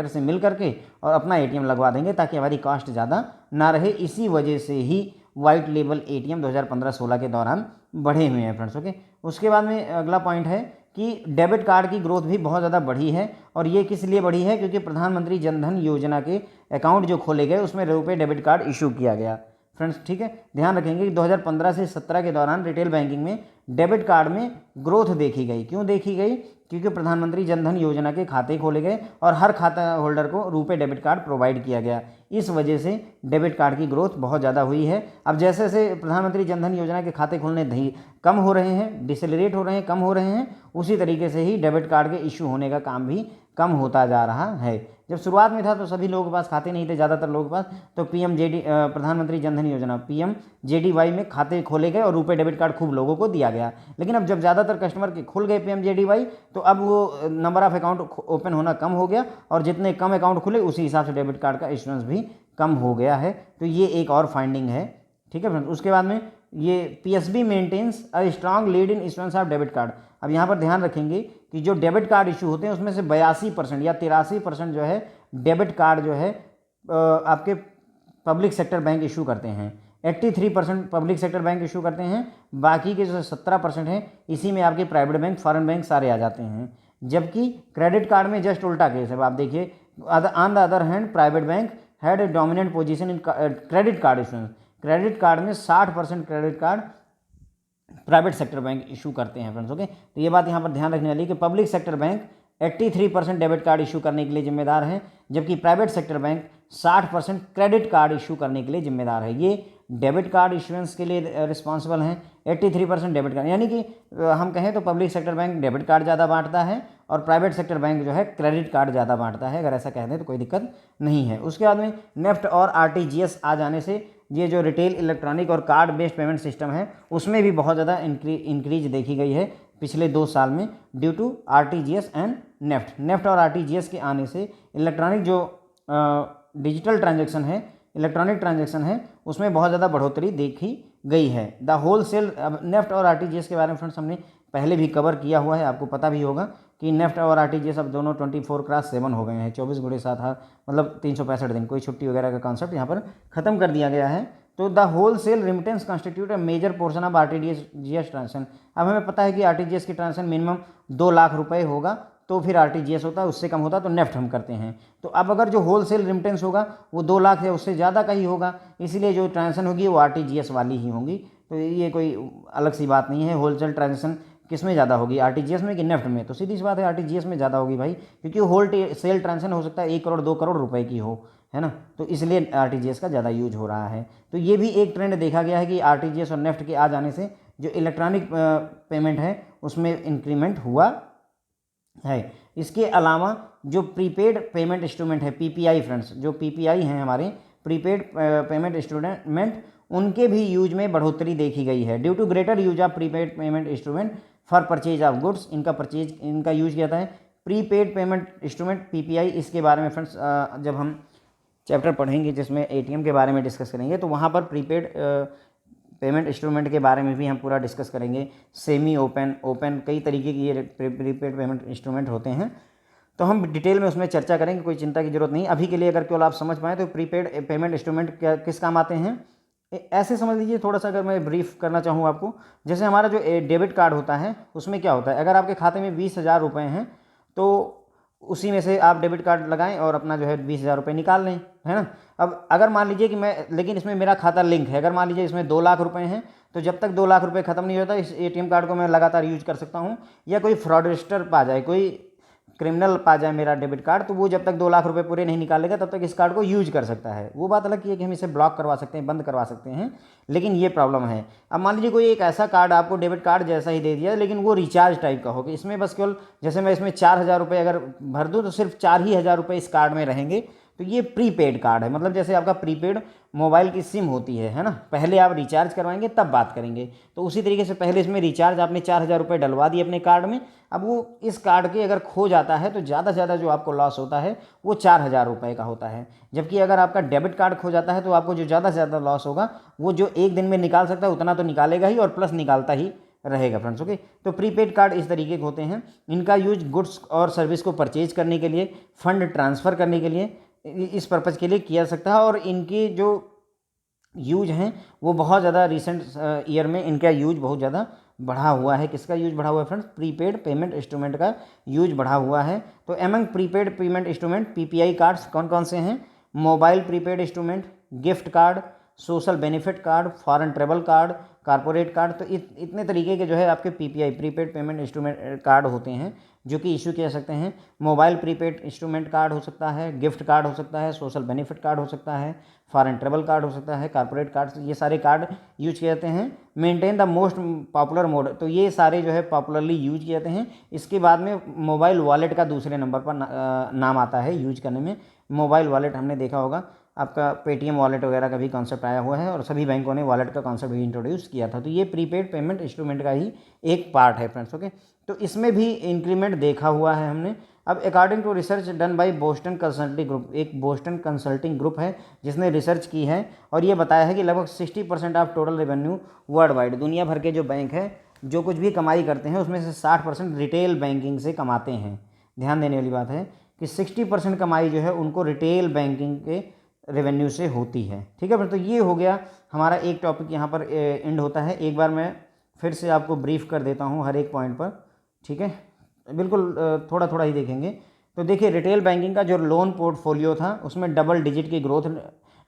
से मिल करके और अपना एटीएम लगवा देंगे ताकि हमारी कॉस्ट ज़्यादा ना रहे। इसी वजह से ही वाइट लेबल एटीएम 2015-16 के दौरान बढ़े हुए हैं फ्रेंड्स। ओके, उसके बाद में अगला पॉइंट है कि डेबिट कार्ड की ग्रोथ भी बहुत ज़्यादा बढ़ी है। और ये किस लिए बढ़ी है? क्योंकि प्रधानमंत्री जन धन योजना के अकाउंट जो खोले गए उसमें रुपए डेबिट कार्ड इशू किया गया फ्रेंड्स। ठीक है, ध्यान रखेंगे कि 2015 से 17 के दौरान रिटेल बैंकिंग में डेबिट कार्ड में ग्रोथ देखी गई। क्यों देखी गई? क्योंकि प्रधानमंत्री जन धन योजना के खाते खोले गए और हर खाता होल्डर को रुपए डेबिट कार्ड प्रोवाइड किया गया। इस वजह से डेबिट कार्ड की ग्रोथ बहुत ज़्यादा हुई है। अब जैसे जैसे प्रधानमंत्री जन धन योजना के खाते खोलने कम हो रहे हैं, डिसेलरेट हो रहे हैं, कम हो रहे हैं, उसी तरीके से ही डेबिट कार्ड के इशू होने का काम भी कम होता जा रहा है। जब शुरुआत में था तो सभी लोगों के पास खाते नहीं थे, ज़्यादातर लोगों के पास, तो प्रधानमंत्री जन धन योजना PMJDY में खाते खोले गए और रुपए डेबिट कार्ड खूब लोगों को दिया गया। लेकिन अब जब ज़्यादातर कस्टमर के खुल गए PMJDY तो अब वो नंबर ऑफ़ अकाउंट ओपन होना कम हो गया और जितने कम अकाउंट खुले उसी हिसाब से डेबिट कार्ड का इशुएंस भी कम हो गया है। तो ये एक और फाइंडिंग है। ठीक है फ्रेंड्स, उसके बाद में ये PSB maintains a strong lead in issuance of debit card. अब यहाँ पर ध्यान रखेंगे कि जो डेबिट कार्ड इशू होते हैं उसमें से 82% या 83% जो है डेबिट कार्ड जो है आपके पब्लिक सेक्टर बैंक इशू करते हैं। 83% पब्लिक सेक्टर बैंक इशू करते हैं, बाकी के जो 17% हैं इसी में आपके प्राइवेट बैंक, फॉरेन बैंक सारे आ जाते हैं। जबकि क्रेडिट कार्ड में जस्ट उल्टा केस है। आप देखिए, on the other hand private bank had a dominant position in credit card issuance. Credit card में 60% credit card private sector bank issue करते हैं फ्रेंड्स। ओके, तो ये बात यहाँ पर ध्यान रखने वाली है कि public sector bank 83% debit card issue करने के लिए जिम्मेदार है, जबकि private sector bank 60% credit card issue करने के लिए जिम्मेदार है। ये डेबिट कार्ड इशुएंस के लिए रिस्पॉन्सिबल हैं, 83% डेबिट कार्ड। यानी कि हम कहें तो public sector bank debit card ज़्यादा बांटता है और प्राइवेट सेक्टर बैंक जो है क्रेडिट कार्ड ज़्यादा बांटता है। अगर ऐसा कह दें तो कोई दिक्कत नहीं है। उसके बाद में नेफ्ट और RTGS आ जाने से ये जो रिटेल इलेक्ट्रॉनिक और कार्ड बेस्ड पेमेंट सिस्टम है उसमें भी बहुत ज़्यादा इंक्रीज देखी गई है पिछले 2 साल में due to RTGS and NEFT और RTGS के आने से इलेक्ट्रॉनिक जो डिजिटल ट्रांजैक्शन है, इलेक्ट्रॉनिक ट्रांजैक्शन है, उसमें बहुत ज़्यादा बढ़ोतरी देखी गई है। द होलसेल नेफ्ट और RTGS के बारे में फ्रेंड्स हमने पहले भी कवर किया हुआ है, आपको पता भी होगा कि नेफ्ट और RTGS अब दोनों 24/7 हो गए हैं। 24/7 मतलब 365 दिन, कोई छुट्टी वगैरह का कॉन्सेप्ट यहाँ पर ख़त्म कर दिया गया है। तो the wholesale remittance constitute a major portion of RTGS transaction. अब हमें पता है कि RTGS की ट्रांजेक्शन मिनिमम 2 लाख रुपए होगा तो फिर RTGS होता है, उससे कम होता तो नेफ्ट हम करते हैं। तो अब अगर जो होलसेल रिमिटेंस होगा वो 2 लाख या उससे ज़्यादा का ही होगा, इसलिए जो ट्रांजेक्शन होगी वो RTGS वाली ही होंगी। तो ये कोई अलग सी बात नहीं है। होलसेल ट्रांजेक्शन किस में ज़्यादा होगी, RTGS में कि नेफ्ट में? तो सीधी सी बात है RTGS में ज़्यादा होगी भाई, क्योंकि होल सेल ट्रांजेक्शन हो सकता है 1 करोड़ 2 करोड़ रुपए की हो, है ना, तो इसलिए RTGS का ज़्यादा यूज हो रहा है। तो ये भी एक ट्रेंड देखा गया है कि RTGS और नेफ्ट के आ जाने से जो इलेक्ट्रॉनिक पेमेंट है उसमें इंक्रीमेंट हुआ है। इसके अलावा जो प्रीपेड पेमेंट इंस्ट्रूमेंट है PPI फ्रेंड्स, जो PPI हैं हमारे प्रीपेड पेमेंट इंस्ट्रूमेंट, उनके भी यूज में बढ़ोतरी देखी गई है। Due to greater use of prepaid payment instrument for purchase of goods, इनका यूज किया जाता है। प्रीपेड पेमेंट इंस्ट्रूमेंट PPI, इसके बारे में फ्रेंड्स जब हम चैप्टर पढ़ेंगे जिसमें ATM के बारे में डिस्कस करेंगे तो वहाँ पर प्रीपेड पेमेंट इंस्ट्रूमेंट के बारे में भी हम पूरा डिस्कस करेंगे। सेमी ओपन कई तरीके की ये प्रीपेड पेमेंट इंस्ट्रूमेंट होते हैं, तो हम डिटेल में उसमें चर्चा करेंगे, कोई चिंता की जरूरत नहीं। अभी के लिए अगर केवल आप समझ पाएँ तो प्रीपेड पेमेंट इंस्ट्रूमेंट किस काम आते हैं ऐसे समझ लीजिए। थोड़ा सा अगर मैं ब्रीफ करना चाहूँ आपको, जैसे हमारा जो डेबिट कार्ड होता है उसमें क्या होता है, अगर आपके खाते में 20,000 रुपये हैं तो उसी में से आप डेबिट कार्ड लगाएं और अपना जो है 20,000 रुपये निकाल लें, है ना। अब अगर मान लीजिए कि लेकिन इसमें मेरा खाता लिंक है, अगर मान लीजिए इसमें 2 लाख रुपए हैं तो जब तक 2 लाख रुपए ख़त्म नहीं होता इस ATM कार्ड को मैं लगातार यूज कर सकता हूँ। या कोई फ्रॉडस्टर पा जाए, कोई क्रिमिनल पा जाए मेरा डेबिट कार्ड, तो वो जब तक 2 लाख रुपए पूरे नहीं निकालेगा तब तक इस कार्ड को यूज कर सकता है। वो बात अलग की है कि हम इसे ब्लॉक करवा सकते हैं, बंद करवा सकते हैं, लेकिन ये प्रॉब्लम है। अब मान लीजिए कोई एक ऐसा कार्ड आपको डेबिट कार्ड जैसा ही दे दिया लेकिन वो रिचार्ज टाइप का हो कि इसमें बस केवल जैसे मैं इसमें 4,000 रुपये अगर भर दूँ तो सिर्फ 4,000 रुपये इस कार्ड में रहेंगे, तो ये प्रीपेड कार्ड है। मतलब जैसे आपका प्रीपेड मोबाइल की सिम होती है ना, पहले आप रिचार्ज करवाएंगे तब बात करेंगे, तो उसी तरीके से पहले इसमें रिचार्ज आपने 4,000 रुपये डलवा दिए अपने कार्ड में। अब वो इस कार्ड के अगर खो जाता है तो ज़्यादा से ज़्यादा जो आपको लॉस होता है वो 4,000 रुपये का होता है। जबकि अगर आपका डेबिट कार्ड खो जाता है तो आपको जो ज़्यादा से ज़्यादा लॉस होगा वो जो एक दिन में निकाल सकता है उतना तो निकालेगा ही और प्लस निकालता ही रहेगा फ्रेंड्स। ओके, तो प्रीपेड कार्ड इस तरीके के होते हैं। इनका यूज गुड्स और सर्विस को परचेज करने के लिए, फंड ट्रांसफ़र करने के लिए, इस पर्पज़ के लिए किया सकता है। और इनकी जो यूज हैं वो बहुत ज़्यादा रिसेंट ईयर में इनका यूज बहुत ज़्यादा बढ़ा हुआ है। किसका यूज बढ़ा हुआ है फ्रेंड्स? प्रीपेड पेमेंट इंस्ट्रूमेंट का यूज बढ़ा हुआ है। तो among prepaid payment instrument PPI cards कौन कौन से हैं? Mobile prepaid instrument, gift card, social benefit card, foreign travel card, corporate card. तो इतने तरीके के जो है आपके PPI prepaid payment instrument card होते हैं जो कि इशू किया सकते हैं। मोबाइल प्रीपेड इंस्ट्रूमेंट कार्ड हो सकता है, गिफ्ट कार्ड हो सकता है, सोशल बेनिफिट कार्ड हो सकता है, फॉरेन ट्रेवल कार्ड हो सकता है, कारपोरेट कार्ड, ये सारे कार्ड यूज किए जाते हैं। Maintain the most popular mode, तो ये सारे जो है पॉपुलरली यूज किए जाते हैं। इसके बाद में मोबाइल वॉलेट का दूसरे नंबर पर नाम आता है यूज करने में। मोबाइल वॉलेट हमने देखा होगा, आपका पेटीएम वॉलेट वगैरह का भी कॉन्सेप्ट आया हुआ है और सभी बैंकों ने वॉलेट का कॉन्सेप्ट भी इंट्रोड्यूस किया था। तो ये प्रीपेड पेमेंट इंस्ट्रूमेंट का ही एक पार्ट है फ्रेंड्स। ओके, तो इसमें भी इंक्रीमेंट देखा हुआ है हमने। अब according to research done by Boston Consulting Group, एक बोस्टन कंसल्टिंग ग्रुप है जिसने रिसर्च की है और ये बताया है कि लगभग 60% of total revenue world wide, दुनिया भर के जो बैंक है जो कुछ भी कमाई करते हैं उसमें से 60% रिटेल बैंकिंग से कमाते हैं। ध्यान देने वाली बात है कि 60% कमाई जो है उनको रिटेल बैंकिंग के रेवेन्यू से होती है। ठीक है, तो ये हो गया हमारा एक टॉपिक यहाँ पर एंड होता है। एक बार मैं फिर से आपको ब्रीफ कर देता हूँ हर एक पॉइंट पर। ठीक है, बिल्कुल थोड़ा थोड़ा ही देखेंगे। तो देखिए, रिटेल बैंकिंग का जो लोन पोर्टफोलियो था उसमें डबल डिजिट की ग्रोथ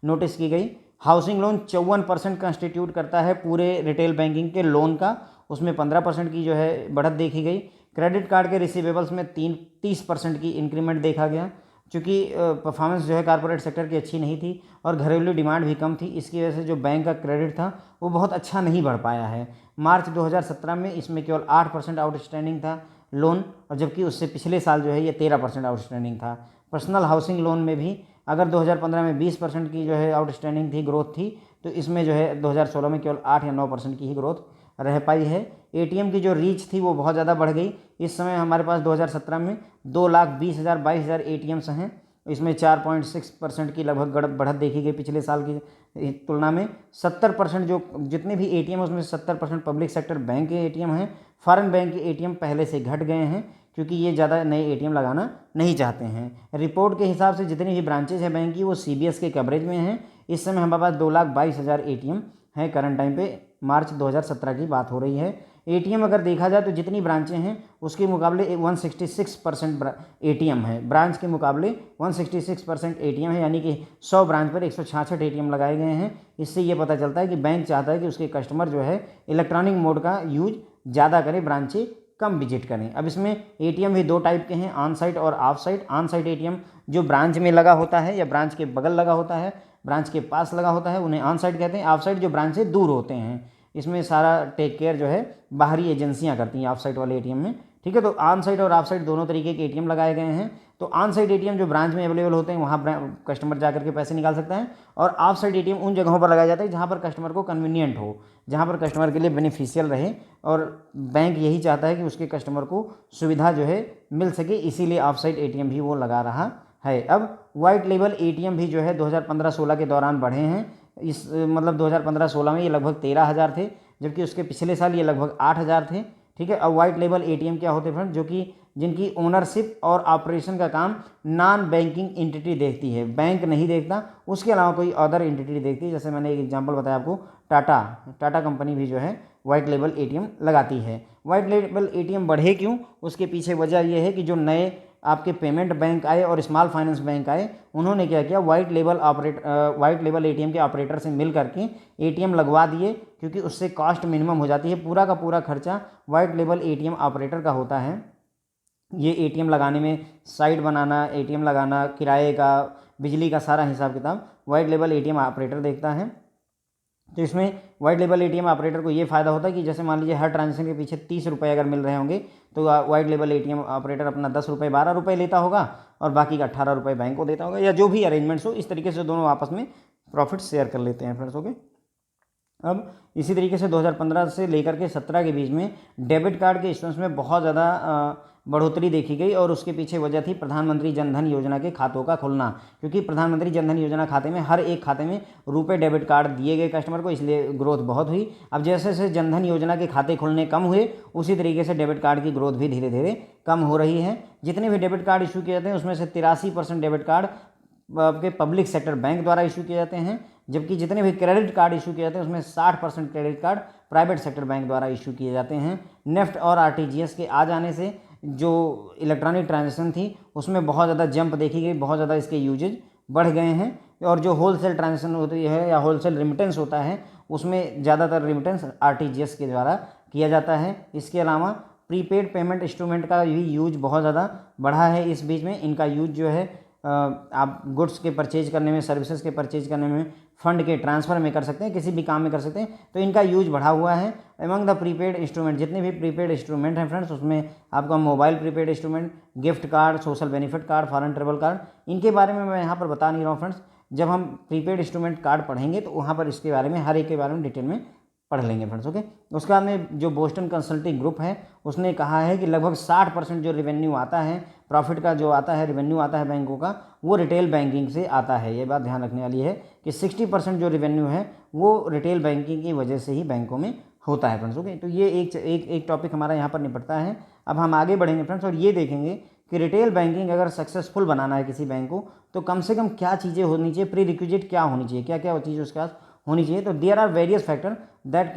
नोटिस की गई। हाउसिंग लोन 54% कंस्टिट्यूट करता है पूरे रिटेल बैंकिंग के लोन का, उसमें 15% की जो है बढ़त देखी गई। क्रेडिट कार्ड के रिसीवेबल्स में 30% की इंक्रीमेंट देखा गया। चूँकि परफॉर्मेंस जो है कॉर्पोरेट सेक्टर की अच्छी नहीं थी और घरेलू डिमांड भी कम थी, इसकी वजह से जो बैंक का क्रेडिट था वो बहुत अच्छा नहीं बढ़ पाया है। मार्च 2017 में इसमें केवल 8% आउटस्टैंडिंग था लोन, और जबकि उससे पिछले साल जो है ये 13% आउटस्टैंडिंग था। पर्सनल हाउसिंग लोन में भी अगर 2015 में 20% की जो है आउटस्टैंडिंग थी, ग्रोथ थी, तो इसमें जो है 2016 में केवल 8 या 9% की ही ग्रोथ रह पाई है। एटीएम की जो रीच थी वो बहुत ज़्यादा बढ़ गई। इस समय हमारे पास 2017 में 2,20,000 एटीएम्स हैं। इसमें 4.6% की लगभग बढ़त देखी गई पिछले साल की तुलना में। 70% जो जितने भी एटीएम उसमें 70% पब्लिक सेक्टर बैंक के एटीएम हैं। फॉरेन बैंक के एटीएम पहले से घट गए हैं क्योंकि ये ज़्यादा नए एटीएम लगाना नहीं चाहते हैं। रिपोर्ट के हिसाब से जितनी भी ब्रांचेज हैं बैंक की वो सीबीएस के कवरेज में हैं। इस समय हमारे पास 2,22,000 एटीएम है करंट टाइम पे, मार्च 2017 की बात हो रही है। एटीएम अगर देखा जाए तो जितनी ब्रांचें हैं उसके मुकाबले 166% एटीएम है, ब्रांच के मुकाबले 166% एटीएम है, यानी कि 100 ब्रांच पर 166 एटीएम लगाए गए हैं। इससे ये पता चलता है कि बैंक चाहता है कि उसके कस्टमर जो है इलेक्ट्रॉनिक मोड का यूज ज़्यादा करें, ब्रांचें कम विजिट करें। अब इसमें एटीएम भी दो टाइप के हैं, ऑन साइट और of site. On site ATM जो ब्रांच में लगा होता है या ब्रांच के बगल लगा होता है, ब्रांच के पास लगा होता है, उन्हें ऑन साइट कहते हैं। ऑफ साइट जो ब्रांच से दूर होते हैं, इसमें सारा टेक केयर जो है बाहरी एजेंसियां करती हैं ऑफ साइट वाले एटीएम में। ठीक है, तो ऑन साइट और ऑफ साइट दोनों तरीके के एटीएम लगाए गए हैं। तो ऑन साइट एटीएम जो ब्रांच में अवेलेबल होते हैं वहाँ कस्टमर जाकर के पैसे निकाल सकता है, और ऑफ साइट एटीएम उन जगहों पर लगाया जाता है जहाँ पर कस्टमर को कन्वीनियंट हो, जहाँ पर कस्टमर के लिए बेनिफिशियल रहे, और बैंक यही चाहता है कि उसके कस्टमर को सुविधा जो है मिल सके, इसीलिए ऑफ साइट एटीएम भी वो लगा रहा है। अब वाइट लेबल एटीएम भी जो है 2015-16 के दौरान बढ़े हैं। इस मतलब 2015-16 में ये लगभग 13,000 थे, जबकि उसके पिछले साल ये लगभग 8,000 थे। ठीक है, अब वाइट लेबल एटीएम क्या होते हैं फ्रेंड? जो कि जिनकी ओनरशिप और ऑपरेशन का काम नॉन बैंकिंग एंटिटी देखती है, बैंक नहीं देखता, उसके अलावा कोई अदर एंटिटी देखती है। जैसे मैंने एक एग्जांपल बताया आपको, टाटा कंपनी भी जो है वाइट लेबल एटीएम लगाती है। वाइट लेबल एटीएम बढ़े क्यों? उसके पीछे वजह यह है कि जो नए आपके पेमेंट बैंक आए और स्मॉल फाइनेंस बैंक आए, उन्होंने क्या किया, वाइट लेबल एटीएम के ऑपरेटर से मिल करके एटीएम लगवा दिए, क्योंकि उससे कॉस्ट मिनिमम हो जाती है। पूरा का पूरा खर्चा वाइट लेबल एटीएम ऑपरेटर का होता है। ये एटीएम लगाने में, साइट बनाना, एटीएम लगाना, किराए का, बिजली का सारा हिसाब किताब वाइट लेबल एटीएम ऑपरेटर देखता है। तो इसमें वाइट लेबल एटीएम ऑपरेटर को ये फ़ायदा होता है कि जैसे मान लीजिए हर ट्रांजेक्शन के पीछे 30 रुपये अगर मिल रहे होंगे, तो वाइट लेबल एटीएम ऑपरेटर अपना 10 रुपये 12 रुपये लेता होगा और बाकी का 18 रुपये बैंक को देता होगा, या जो भी अरेंजमेंट्स हो। इस तरीके से दोनों आपस में प्रॉफिट शेयर कर लेते हैं फ्रेंड्स। ओके, अब इसी तरीके से 2015 से लेकर के 17 के बीच में डेबिट कार्ड के इश्यूएंस में बहुत ज़्यादा बढ़ोतरी देखी गई और उसके पीछे वजह थी प्रधानमंत्री जन धन योजना के खातों का खुलना, क्योंकि प्रधानमंत्री जन धन योजना खाते में हर एक खाते में रुपए डेबिट कार्ड दिए गए कस्टमर को, इसलिए ग्रोथ बहुत हुई। अब जैसे जैसे जन धन योजना के खाते खुलने कम हुए, उसी तरीके से डेबिट कार्ड की ग्रोथ भी धीरे धीरे कम हो रही है। जितने भी डेबिट कार्ड इशू किए जाते हैं उसमें से 83% डेबिट कार्ड आपके पब्लिक सेक्टर बैंक द्वारा इशू किए जाते हैं, जबकि जितने भी क्रेडिट कार्ड इशू किए जाते हैं उसमें 60% credit card private sector bank द्वारा इशू किए जाते हैं। नेफ्ट और आरटीजीएस के आ जाने से जो इलेक्ट्रॉनिक ट्रांजैक्शन थी उसमें बहुत ज़्यादा जंप देखी गई, बहुत ज़्यादा इसके यूजेज बढ़ गए हैं। और जो होलसेल ट्रांजैक्शन होती है या होलसेल रिमिटेंस होता है उसमें ज़्यादातर रिमिटेंस आरटीजीएस के द्वारा किया जाता है। इसके अलावा प्रीपेड पेमेंट इंस्ट्रूमेंट का भी यूज बहुत ज़्यादा बढ़ा है इस बीच में। इनका यूज जो है आप गुड्स के परचेज करने में, सर्विसेज के परचेज करने में, फंड के ट्रांसफ़र में कर सकते हैं, किसी भी काम में कर सकते हैं, तो इनका यूज बढ़ा हुआ है। एमंग द प्रीपेड इंस्ट्रूमेंट, जितने भी प्रीपेड इंस्ट्रूमेंट हैं फ्रेंड्स, उसमें आपका mobile prepaid instrument, gift card, social benefit card, foreign travel card, इनके बारे में मैं यहाँ पर बता नहीं रहा हूँ फ्रेंड्स। जब हम प्रीपेड इंस्ट्रूमेंट कार्ड पढ़ेंगे तो वहाँ पर इसके बारे में, हर एक के बारे में डिटेल में पढ़ लेंगे फ्रेंड्स, ओके। उसके बाद में जो बोस्टन कंसल्टिंग ग्रुप है उसने कहा है कि लगभग 60% जो रेवेन्यू आता है, प्रॉफिट का जो आता है, रेवेन्यू आता है बैंकों का, वो रिटेल बैंकिंग से आता है। ये बात ध्यान रखने वाली है कि 60% जो रेवेन्यू है वो रिटेल बैंकिंग की वजह से ही बैंकों में होता है फ्रेंड्स, ओके। तो ये एक टॉपिक हमारा यहाँ पर निपटता है। अब हम आगे बढ़ेंगे फ्रेंड्स और ये देखेंगे कि रिटेल बैंकिंग अगर सक्सेसफुल बनाना है किसी बैंक को तो कम से कम क्या चीज़ें होनी चाहिए, प्री रिक्विजिट क्या होनी चाहिए, क्या क्या चीज़ उसके पास होनी चाहिए। तो there are various factor that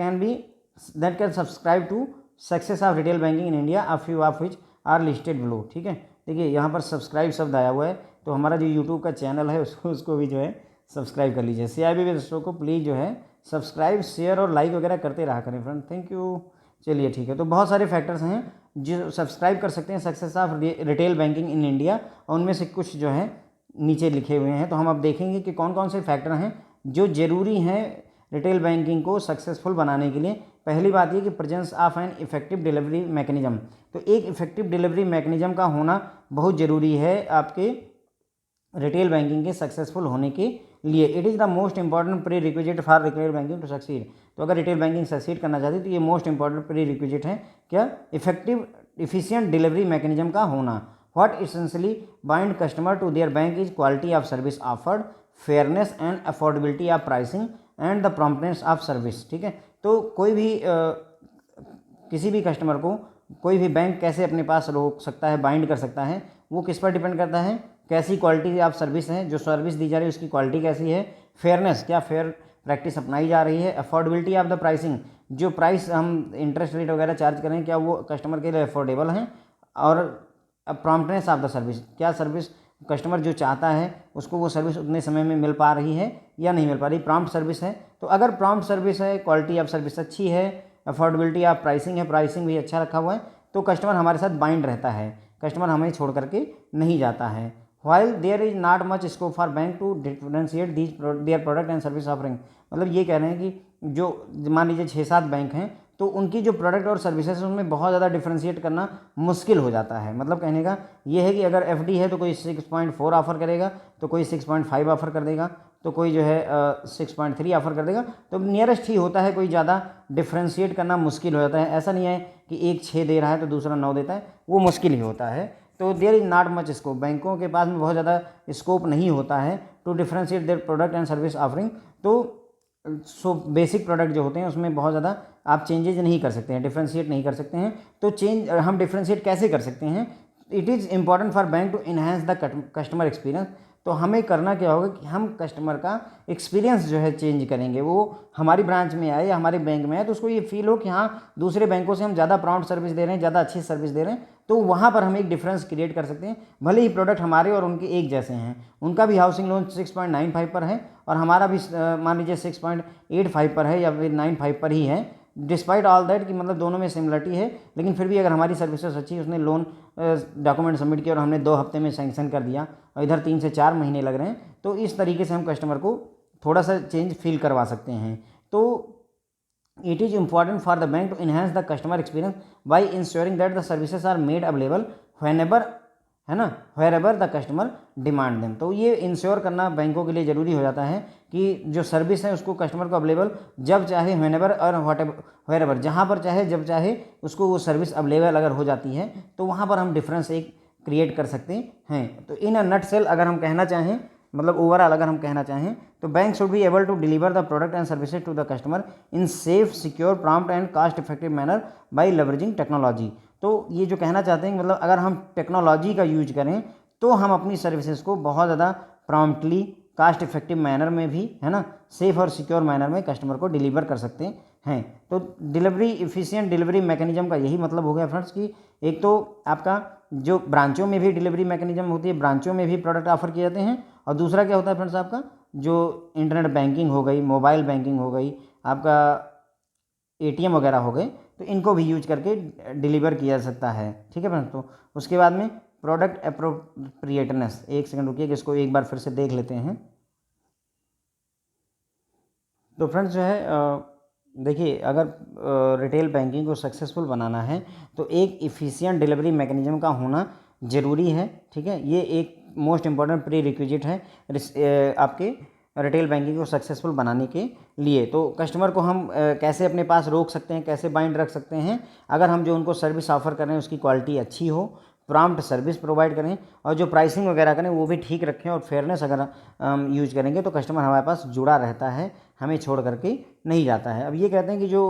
can subscribe to success of retail banking in India, a few of which are listed below, ठीक है। देखिए यहाँ पर सब्सक्राइब शब्द आया हुआ है, तो हमारा जो यूट्यूब का चैनल है उसको भी जो है सब्सक्राइब कर लीजिए। CIB विद शो को प्लीज़ जो है सब्सक्राइब, शेयर और लाइक वगैरह करते रहा करें फ्रेंड, थैंक यू। चलिए ठीक है, तो बहुत सारे फैक्टर्स हैं जो सब्सक्राइब कर सकते हैं success of retail banking in India, और उनमें से कुछ जो है नीचे लिखे हुए हैं। तो हम अब देखेंगे कि कौन कौन से फैक्टर हैं जो ज़रूरी हैं रिटेल बैंकिंग को सक्सेसफुल बनाने के लिए। पहली बात ये कि presence of an effective delivery mechanism, तो एक इफेक्टिव डिलीवरी मैकेनिज्म का होना बहुत ज़रूरी है आपके रिटेल बैंकिंग के सक्सेसफुल होने के लिए। It is the most important prerequisite for retail banking to succeed. तो अगर रिटेल बैंकिंग सक्सीड करना चाहती है तो ये मोस्ट इंपॉर्टेंट प्री रिक्विजिट है, क्या, इफेक्टिव एफिशिएंट डिलीवरी मैकेनिज्म का होना। What essentially bind customer to their bank is quality of service offered, fairness and affordability of pricing and the promptness of service, ठीक है। तो कोई भी किसी भी कस्टमर को कोई भी बैंक कैसे अपने पास रोक सकता है, बाइंड कर सकता है, वो किस पर डिपेंड करता है, कैसी क्वालिटी ऑफ सर्विस है, जो सर्विस दी जा रही है उसकी क्वालिटी कैसी है, फेयरनेस, क्या फेयर प्रैक्टिस अपनाई जा रही है, अफोर्डेबिलिटी ऑफ द प्राइसिंग, जो प्राइस हम इंटरेस्ट रेट वगैरह चार्ज करें क्या वो कस्टमर के लिए अफोर्डेबल हैं, और प्रॉम्प्टनेस ऑफ द सर्विस, क्या सर्विस कस्टमर जो चाहता है उसको वो सर्विस उतने समय में मिल पा रही है या नहीं मिल पा रही, प्रॉम्प्ट सर्विस है। तो अगर प्रॉम्प्ट सर्विस है, क्वालिटी ऑफ सर्विस अच्छी है, अफोर्डेबिलिटी ऑफ प्राइसिंग है, प्राइसिंग भी अच्छा रखा हुआ है, तो कस्टमर हमारे साथ बाइंड रहता है, कस्टमर हमें छोड़ करके नहीं जाता है। While there is not much scope for bank to differentiate their product and service offering, मतलब ये कह रहे हैं कि जो मान लीजिए 6-7 बैंक हैं तो उनकी जो प्रोडक्ट और सर्विसेज है उनमें बहुत ज़्यादा डिफरेंशिएट करना मुश्किल हो जाता है। मतलब कहने का ये है कि अगर FD है तो कोई 6.4 ऑफर करेगा, तो कोई 6.5 ऑफर कर देगा, तो कोई जो है 6.3 ऑफर कर देगा, तो नियरेस्ट ही होता है, कोई ज़्यादा डिफरेंशिएट करना मुश्किल हो जाता है। ऐसा नहीं है कि एक 6 दे रहा है तो दूसरा 9 देता है, वो मुश्किल ही होता है। तो there is not much scope, बैंकों के पास में बहुत ज़्यादा स्कोप नहीं होता है to differentiate their product and service offering. तो बेसिक प्रोडक्ट जो होते हैं उसमें बहुत ज़्यादा आप चेंजेज नहीं कर सकते हैं, डिफरेंशिएट नहीं कर सकते हैं। तो हम डिफरेंशिएट कैसे कर सकते हैं, it is important for bank to enhance the customer experience. तो हमें करना क्या होगा कि हम कस्टमर का एक्सपीरियंस जो है चेंज करेंगे, वो हमारी ब्रांच में आए या हमारे बैंक में आए तो उसको ये फील हो कि हाँ दूसरे बैंकों से हम ज़्यादा प्रॉम्प्ट सर्विस दे रहे हैं, ज़्यादा अच्छी सर्विस दे रहे हैं, तो वहाँ पर हम एक डिफरेंस क्रिएट कर सकते हैं। भले ही प्रोडक्ट हमारे और उनके एक जैसे हैं, उनका भी हाउसिंग लोन 6.95 पर है और हमारा भी मान लीजिए 6.85 पर है या फिर 95 पर ही है, डिस्पाइट ऑल दैट कि मतलब दोनों में सिमिलरिटी है, लेकिन फिर भी अगर हमारी सर्विसेज अच्छी है, उसने लोन डॉक्यूमेंट सबमिट किया और हमने 2 हफ्ते में सैंक्शन कर दिया और इधर 3 से 4 महीने लग रहे हैं, तो इस तरीके से हम कस्टमर को थोड़ा सा चेंज फील करवा सकते हैं। तो it is important for the bank to enhance the customer experience by ensuring that the services are made available whenever है ना, wherever the customer demand them. तो ये इंश्योर करना बैंकों के लिए ज़रूरी हो जाता है कि जो सर्विस है उसको कस्टमर को अवेलेबल जब चाहे, व्हेनेवर और वेयर एवर, जहाँ पर चाहे जब चाहे उसको वो सर्विस अवेलेबल अगर हो जाती है तो वहाँ पर हम डिफरेंस एक क्रिएट कर सकते हैं। तो इन अ नट सेल अगर हम कहना चाहें, मतलब ओवरऑल अगर हम कहना चाहें, तो bank should be able to deliver the product and services to the customer in safe, secure, prompt and cost effective manner by leveraging technology. तो ये जो कहना चाहते हैं, मतलब अगर हम टेक्नोलॉजी का यूज करें तो हम अपनी सर्विसेज को बहुत ज़्यादा प्रॉम्प्टली, कास्ट इफेक्टिव मैनर में भी, है ना, सेफ और सिक्योर मैनर में कस्टमर को डिलीवर कर सकते हैं। तो डिलीवरी इफिशिएंट डिलीवरी मैकेनिज्म का यही मतलब हो गया फ्रेंड्स कि एक तो आपका जो ब्रांचों में भी डिलीवरी मैकेनिज्म होती है, ब्रांचों में भी प्रोडक्ट ऑफर किए जाते हैं, और दूसरा क्या होता है फ्रेंड्स, आपका जो इंटरनेट बैंकिंग हो गई, मोबाइल बैंकिंग हो गई, आपका एटीएम वगैरह हो गए, तो इनको भी यूज करके डिलीवर किया जा सकता है। ठीक है फ्रेंड्स। तो उसके बाद में प्रोडक्ट एप्रोप्रिएटनेस, एक सेकंड रुकिए कि इसको एक बार फिर से देख लेते हैं। तो फ्रेंड्स जो है देखिए, अगर रिटेल बैंकिंग को सक्सेसफुल बनाना है तो एक इफ़िशिएंट डिलीवरी मैकेनिज्म का होना ज़रूरी है। ठीक है, ये एक मोस्ट इम्पॉर्टेंट प्री रिक्विजिट है आपके रिटेल बैंकिंग को सक्सेसफुल बनाने के लिए। तो कस्टमर को हम कैसे अपने पास रोक सकते हैं, कैसे बाइंड रख सकते हैं, अगर हम जो उनको सर्विस ऑफर कर रहे हैं उसकी क्वालिटी अच्छी हो, प्रॉम्प्ट सर्विस प्रोवाइड करें, और जो प्राइसिंग वगैरह करें वो भी ठीक रखें, और फेयरनेस अगर यूज करेंगे तो कस्टमर हमारे पास जुड़ा रहता है, हमें छोड़ करके नहीं जाता है। अब ये कहते हैं कि जो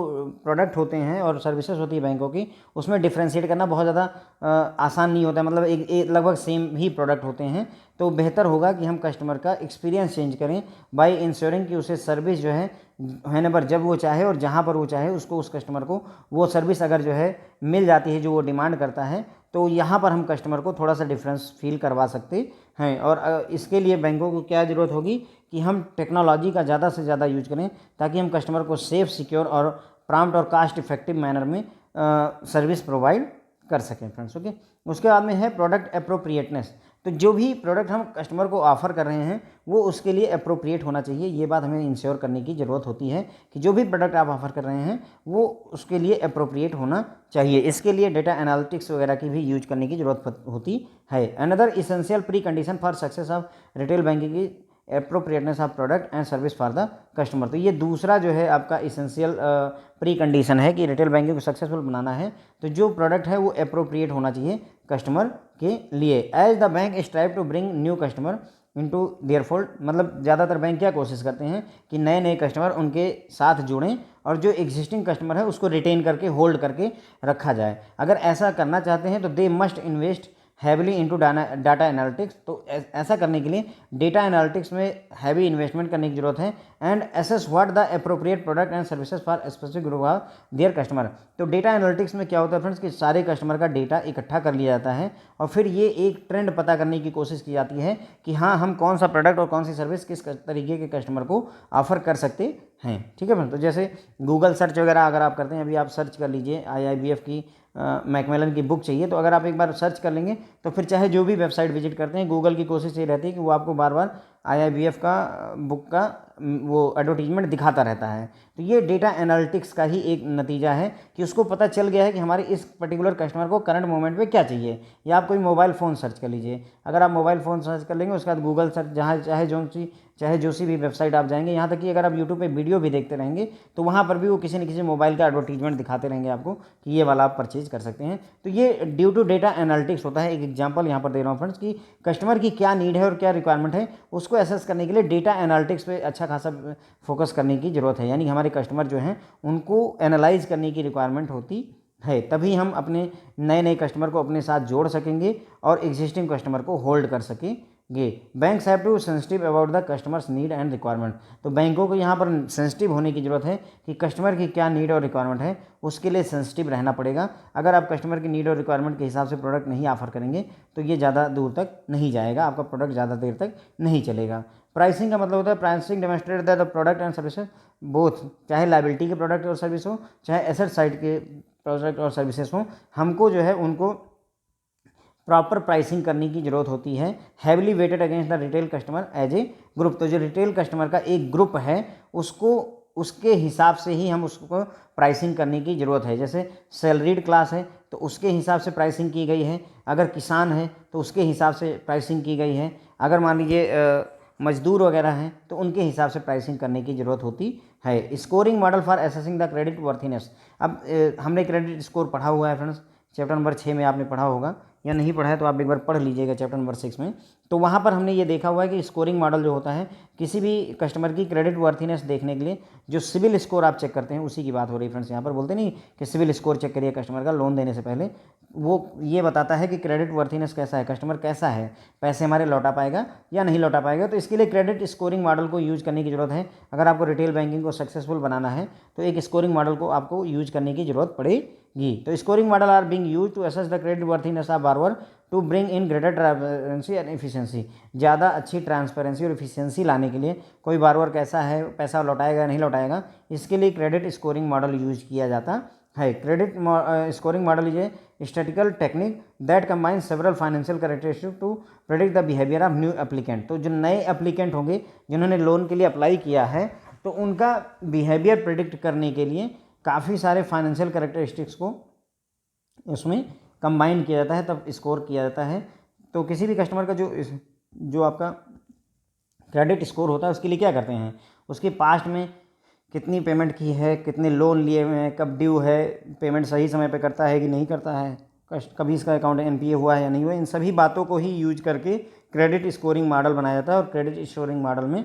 प्रोडक्ट होते हैं और सर्विसेज होती है बैंकों की, उसमें डिफ्रेंशिएट करना बहुत ज़्यादा आसान नहीं होता है, मतलब एक लगभग सेम ही प्रोडक्ट होते हैं। तो बेहतर होगा कि हम कस्टमर का एक्सपीरियंस चेंज करें बाय इंश्योरिंग कि उसे सर्विस जो है व्हेनेवर, जब वो चाहे और जहाँ पर वो चाहे, उसको, उस कस्टमर को वो सर्विस अगर जो है मिल जाती है जो वो डिमांड करता है, तो यहाँ पर हम कस्टमर को थोड़ा सा डिफरेंस फील करवा सकते हैं। और इसके लिए बैंकों को क्या ज़रूरत होगी कि हम टेक्नोलॉजी का ज़्यादा से ज़्यादा यूज करें, ताकि हम कस्टमर को सेफ, सिक्योर और प्रॉम्प्ट और कास्ट इफेक्टिव मैनर में सर्विस प्रोवाइड कर सकें फ्रेंड्स। ओके, उसके बाद में है प्रोडक्ट एप्रोप्रिएटनेस। तो जो भी प्रोडक्ट हम कस्टमर को ऑफर कर रहे हैं वो उसके लिए अप्रोप्रिएट होना चाहिए। ये बात हमें इंश्योर करने की ज़रूरत होती है कि जो भी प्रोडक्ट आप ऑफर कर रहे हैं वो उसके लिए अप्रोप्रिएट होना चाहिए। इसके लिए डेटा एनालिटिक्स वगैरह की भी यूज करने की ज़रूरत होती है। Another essential precondition for success of retail banking की appropriateness of product and service for the customer. तो ये दूसरा जो है आपका इसेंशियल प्री कंडीशन है कि रिटेल बैंकिंग को सक्सेसफुल बनाना है तो जो प्रोडक्ट है वो एप्रोप्रिएट होना चाहिए कस्टमर के लिए। As the bank strive to bring new customer into their fold, मतलब ज़्यादातर बैंक क्या कोशिश करते हैं कि नए नए कस्टमर उनके साथ जुड़ें और जो एग्जिस्टिंग कस्टमर है उसको रिटेन करके, होल्ड करके रखा जाए। अगर ऐसा करना चाहते हैं तो they must invest heavily into data analytics. तो ऐसा करने के लिए डेटा एनालिटिक्स में हैवी इन्वेस्टमेंट करने की जरूरत है। And assess what the appropriate product and services for specific group of their customer. तो डेटा एनालिटिक्स में क्या होता है फ्रेंड्स कि सारे कस्टमर का डेटा इकट्ठा कर लिया जाता है और फिर ये एक ट्रेंड पता करने की कोशिश की जाती है कि हाँ, हम कौन सा प्रोडक्ट और कौन सी सर्विस किस तरीके के कस्टमर को ऑफर कर सकते हैं। ठीक है फ्रेंड्स। तो जैसे गूगल सर्च वगैरह अगर आप करते हैं, अभी आप सर्च कर लीजिए IIBF की मैकमिलन की बुक चाहिए, तो अगर आप एक बार सर्च कर लेंगे तो फिर चाहे जो भी वेबसाइट विजिट करते हैं, गूगल की कोशिश ये रहती है कि वो आपको बार बार IIBF का बुक का वो एडवर्टीजमेंट दिखाता रहता है। तो ये डेटा एनालिटिक्स का ही एक नतीजा है कि उसको पता चल गया है कि हमारे इस पर्टिकुलर कस्टमर को करंट मोमेंट पे क्या चाहिए। या आप कोई मोबाइल फ़ोन सर्च कर लीजिए, अगर आप मोबाइल फ़ोन सर्च कर लेंगे उसके बाद गूगल सर्च, जहाँ चाहे जो सी भी वेबसाइट आप जाएंगे, यहाँ तक कि अगर आप यूट्यूब पे वीडियो भी देखते रहेंगे तो वहाँ पर भी वो किसी न किसी मोबाइल का एडवर्टीजमेंट दिखाते रहेंगे आपको कि ये वाला आप परचेज कर सकते हैं। तो ये ड्यू टू डेटा एनालिटिक्स होता है। एक एग्जांपल यहाँ पर दे रहा हूँ फ्रेंड्स कि कस्टमर की क्या नीड है और क्या रिक्वायरमेंट है, उसको एसेस करने के लिए डेटा एनालिटिक्स पे अच्छा खासा फोकस करने की ज़रूरत है। यानी हमारे कस्टमर जो हैं उनको एनालाइज करने की रिक्वायरमेंट होती है, तभी हम अपने नए नए कस्टमर को अपने साथ जोड़ सकेंगे और एग्जिस्टिंग कस्टमर को होल्ड कर सकेंगे। Banks have to sensitive about the customers need and requirement. तो बैंकों को यहाँ पर सेंसिटिव होने की ज़रूरत है कि कस्टमर की क्या नीड और रिक्वायरमेंट है, उसके लिए सेंसिटिव रहना पड़ेगा। अगर आप कस्टमर की नीड और रिक्वायरमेंट के हिसाब से प्रोडक्ट नहीं ऑफर करेंगे तो ये ज़्यादा दूर तक नहीं जाएगा, आपका प्रोडक्ट ज़्यादा देर तक नहीं चलेगा। प्राइसिंग का मतलब होता है pricing demonstrate the product and services both, चाहे लायबिलिटी के प्रोडक्ट और सर्विस हो, चाहे एसेट साइड के प्रोडक्ट और सर्विसेज हो, हमको जो है उनको प्रॉपर प्राइसिंग करने की ज़रूरत होती है। Heavily weighted against the retail customer as a group. तो जो रिटेल कस्टमर का एक ग्रुप है उसको उसके हिसाब से ही हम उसको प्राइसिंग करने की ज़रूरत है। जैसे सैलरीड क्लास है तो उसके हिसाब से प्राइसिंग की गई है, अगर किसान है तो उसके हिसाब से प्राइसिंग की गई है, अगर मान लीजिए मजदूर वगैरह हैं तो उनके हिसाब से प्राइसिंग करने की ज़रूरत होती है। Scoring model for assessing the credit worthiness. अब हमने क्रेडिट स्कोर पढ़ा हुआ है फ्रेंड्स, चैप्टर नंबर 6 में आपने पढ़ा होगा, या नहीं पढ़ा है तो आप एक बार पढ़ लीजिएगा चैप्टर नंबर 6 में। तो वहाँ पर हमने ये देखा हुआ है कि स्कोरिंग मॉडल जो होता है, किसी भी कस्टमर की क्रेडिट वर्थीनेस देखने के लिए जो सिविल स्कोर आप चेक करते हैं उसी की बात हो रही है फ्रेंड्स। यहाँ पर बोलते नहीं कि सिविल स्कोर चेक करिए कस्टमर का लोन देने से पहले, वो ये बताता है कि क्रेडिट वर्थीनेस कैसा है, कस्टमर कैसा है, पैसे हमारे लौटा पाएगा या नहीं लौटा पाएगा। तो इसके लिए क्रेडिट स्कोरिंग मॉडल को यूज करने की ज़रूरत है। अगर आपको रिटेल बैंकिंग को सक्सेसफुल बनाना है तो एक स्कोरिंग मॉडल को आपको यूज करने की ज़रूरत पड़ेगी। तो scoring model are being used to assess the credit worthiness of borrower to bring in greater transparency and efficiency. ज़्यादा अच्छी ट्रांसपेरेंसी और एफिशिएंसी लाने के लिए कोई बारोवर कैसा है, पैसा लौटाएगा या नहीं लौटाएगा, इसके लिए क्रेडिट स्कोरिंग मॉडल यूज किया जाता है। Credit scoring model is a statistical technique that combine several financial characteristic to predict the behaviour of new applicant. तो जो नए एप्लीकेंट होंगे जिन्होंने लोन के लिए अप्लाई किया है, तो उनका बिहेवियर प्रेडिक्ट करने के लिए काफ़ी सारे फाइनेंशियल कैरेक्टरिस्टिक्स को उसमें कंबाइन किया जाता है, तब स्कोर किया जाता है। तो किसी भी कस्टमर का जो आपका क्रेडिट स्कोर होता है उसके लिए क्या करते हैं, उसके पास्ट में कितनी पेमेंट की है, कितने लोन लिए हुए हैं, कब ड्यू है, पेमेंट सही समय पे करता है कि नहीं करता है, कभी इसका अकाउंट एनपीए हुआ है या नहीं हुआ, इन सभी बातों को ही यूज करके क्रेडिट स्कोरिंग मॉडल बनाया जाता है। और क्रेडिट स्कोरिंग मॉडल में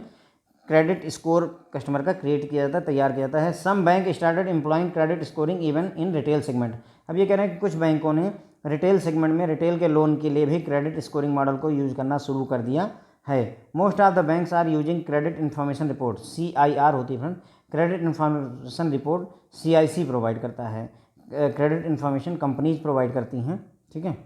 क्रेडिट स्कोर कस्टमर का क्रिएट किया जाता है, तैयार किया जाता है। Some bank started employing credit scoring even in retail segment. अब ये कह रहे हैं कि कुछ बैंकों ने रिटेल सेगमेंट में रिटेल के लोन के लिए भी क्रेडिट स्कोरिंग मॉडल को यूज करना शुरू कर दिया है। Most of the banks are using credit information report, CIR होती है friend, credit information report CIC provide करता है, क्रेडिट इन्फॉर्मेशन कंपनीज प्रोवाइड करती हैं, ठीक है।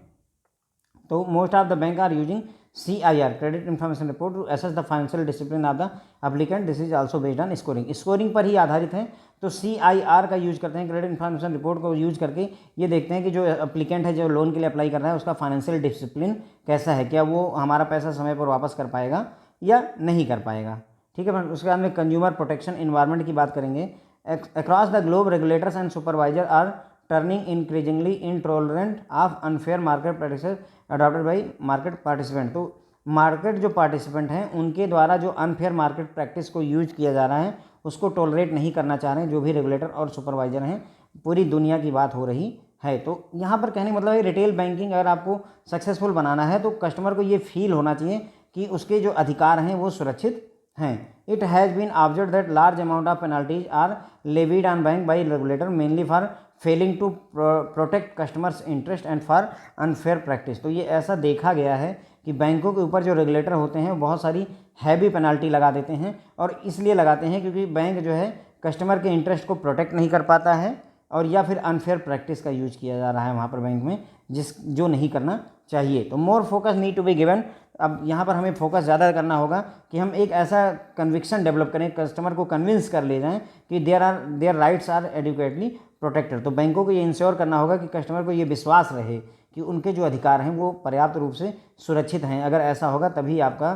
तो most of the bank are using CIR credit information report to assess the financial discipline of the applicant. This is also based on scoring, scoring पर ही आधारित है। तो CIR का यूज करते हैं, क्रेडिट इन्फॉर्मेशन रिपोर्ट को यूज करके ये देखते हैं कि जो एप्लीकेंट है, जो लोन के लिए अप्लाई कर रहा है, उसका फाइनेंशियल डिसिप्लिन कैसा है, क्या वो हमारा पैसा समय पर वापस कर पाएगा या नहीं कर पाएगा, ठीक है। उसके बाद में कंज्यूमर प्रोटेक्शन इन्वायरमेंट की बात करेंगे। Across the globe regulators and supervisor are turning increasingly intolerant of unfair market practices adopted by market participant. तो मार्केट जो पार्टिसिपेंट हैं उनके द्वारा जो अनफेयर मार्केट प्रैक्टिस को यूज किया जा रहा है उसको टॉलरेट नहीं करना चाह रहे हैं जो भी रेगुलेटर और सुपरवाइजर हैं, पूरी दुनिया की बात हो रही है। तो यहाँ पर कहने का मतलब है रिटेल बैंकिंग अगर आपको सक्सेसफुल बनाना है तो कस्टमर को ये फील होना चाहिए कि उसके जो अधिकार हैं वो सुरक्षित हैं। It has been observe that large amount of penalties are levied on bank by regulator mainly for failing to protect customers interest and for unfair practice. तो ये ऐसा देखा गया है कि बैंकों के ऊपर जो रेगुलेटर होते हैं वो बहुत सारी हैवी पेनल्टी लगा देते हैं, और इसलिए लगाते हैं क्योंकि बैंक जो है कस्टमर के इंटरेस्ट को प्रोटेक्ट नहीं कर पाता है, और या फिर अनफेयर प्रैक्टिस का यूज किया जा रहा है वहाँ पर बैंक में, जो नहीं करना चाहिए। तो more focus need to be given. अब यहाँ पर हमें फोकस ज़्यादा करना होगा कि हम एक ऐसा कन्विक्शन डेवलप करें, कस्टमर को कन्विंस कर ले जाएं कि their rights are adequately protected. तो बैंकों को ये इंश्योर करना होगा कि कस्टमर को ये विश्वास रहे कि उनके जो अधिकार हैं वो पर्याप्त रूप से सुरक्षित हैं। अगर ऐसा होगा तभी आपका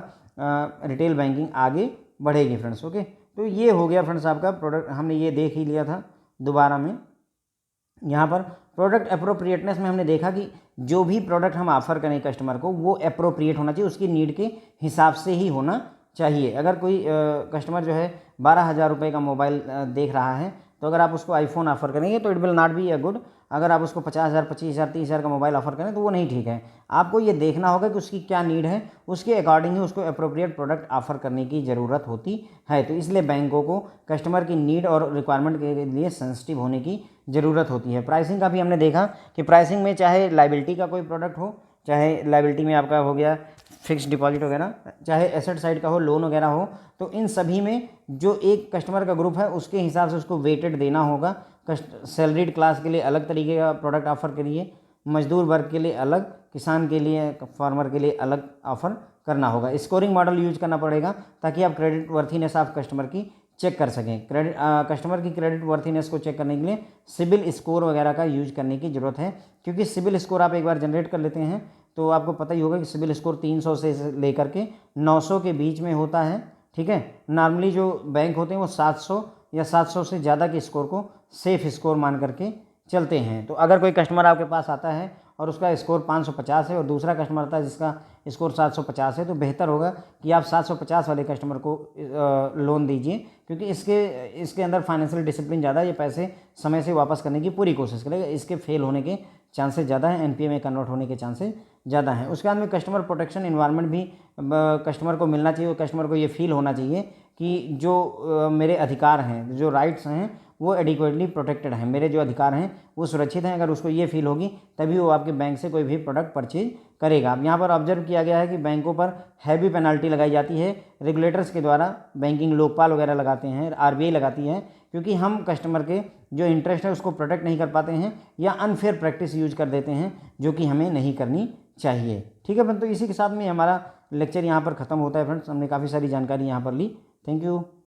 रिटेल बैंकिंग आगे बढ़ेगी फ्रेंड्स। ओके, तो ये हो गया फ्रेंड्स आपका प्रोडक्ट, हमने ये देख ही लिया था। दोबारा में यहाँ पर प्रोडक्ट अप्रोप्रिएटनेस में हमने देखा कि जो भी प्रोडक्ट हम ऑफर करें कस्टमर को वो अप्रोप्रिएट होना चाहिए, उसकी नीड के हिसाब से ही होना चाहिए। अगर कोई कस्टमर जो है 12,000 रुपये का मोबाइल देख रहा है, तो अगर आप उसको आईफोन ऑफर करेंगे तो it will not be a good. अगर आप उसको 50,000, 25,000, 30,000 का मोबाइल ऑफर करें तो वो नहीं ठीक है। आपको ये देखना होगा कि उसकी क्या नीड है, उसके अकॉर्डिंग ही उसको अप्रोप्रिएट प्रोडक्ट ऑफर करने की ज़रूरत होती है। तो इसलिए बैंकों को कस्टमर की नीड और रिक्वायरमेंट के लिए सेंसिटिव होने की ज़रूरत होती है। प्राइसिंग का भी हमने देखा कि प्राइसिंग में चाहे लाइबिलिटी का कोई प्रोडक्ट हो, चाहे लाइबिलिटी में आपका हो गया फिक्स डिपॉजिट वगैरह, चाहे एसेट साइड का हो, लोन वगैरह हो, तो इन सभी में जो एक कस्टमर का ग्रुप है उसके हिसाब से उसको वेटेड देना होगा। सैलरीड क्लास के लिए अलग तरीके का प्रोडक्ट ऑफर करिए, मजदूर वर्ग के लिए अलग, किसान के लिए, फार्मर के लिए अलग ऑफर करना होगा। स्कोरिंग मॉडल यूज करना पड़ेगा ताकि आप क्रेडिट वर्थीनेस ऑफ कस्टमर की चेक कर सकें। कस्टमर की क्रेडिट वर्थीनेस को चेक करने के लिए सिबिल स्कोर वगैरह का यूज करने की ज़रूरत है, क्योंकि सिबिल स्कोर आप एक बार जनरेट कर लेते हैं तो आपको पता ही होगा कि सिबिल स्कोर 300 से लेकर के 900 के बीच में होता है, ठीक है। नॉर्मली जो बैंक होते हैं वो 700 या 700 से ज़्यादा के स्कोर को सेफ़ स्कोर मान करके चलते हैं। तो अगर कोई कस्टमर आपके पास आता है और उसका स्कोर 550 है और दूसरा कस्टमर आता है जिसका स्कोर 750 है, तो बेहतर होगा कि आप 750 वाले कस्टमर को लोन दीजिए, क्योंकि इसके अंदर फाइनेंशियल डिसिप्लिन ज़्यादा है। ये पैसे समय से वापस करने की पूरी कोशिश करेगा। इसके फेल होने के चांसेस ज़्यादा हैं, एनपीए में कन्वर्ट होने के चांसेस ज़्यादा हैं। उसके बाद में कस्टमर प्रोटेक्शन इन्वायरमेंट भी कस्टमर को मिलना चाहिए। कस्टमर को ये फील होना चाहिए कि जो मेरे अधिकार हैं, जो राइट्स हैं, वो एडिक्वेटली प्रोटेक्टेड हैं, मेरे जो अधिकार हैं वो सुरक्षित हैं। अगर उसको ये फील होगी तभी वो आपके बैंक से कोई भी प्रोडक्ट परचेज करेगा। अब यहाँ पर ऑब्जर्व किया गया है कि बैंकों पर हैवी पेनल्टी लगाई जाती है रेगुलेटर्स के द्वारा। बैंकिंग लोकपाल वगैरह लगाते हैं, आरबीआई लगाती है, क्योंकि हम कस्टमर के जो इंटरेस्ट है उसको प्रोटेक्ट नहीं कर पाते हैं या अनफेयर प्रैक्टिस यूज कर देते हैं, जो कि हमें नहीं करनी चाहिए। ठीक है फ्रेंड, तो इसी के साथ में हमारा लेक्चर यहाँ पर ख़त्म होता है। फ्रेंड्स, हमने काफ़ी सारी जानकारी यहाँ पर ली। Thank you.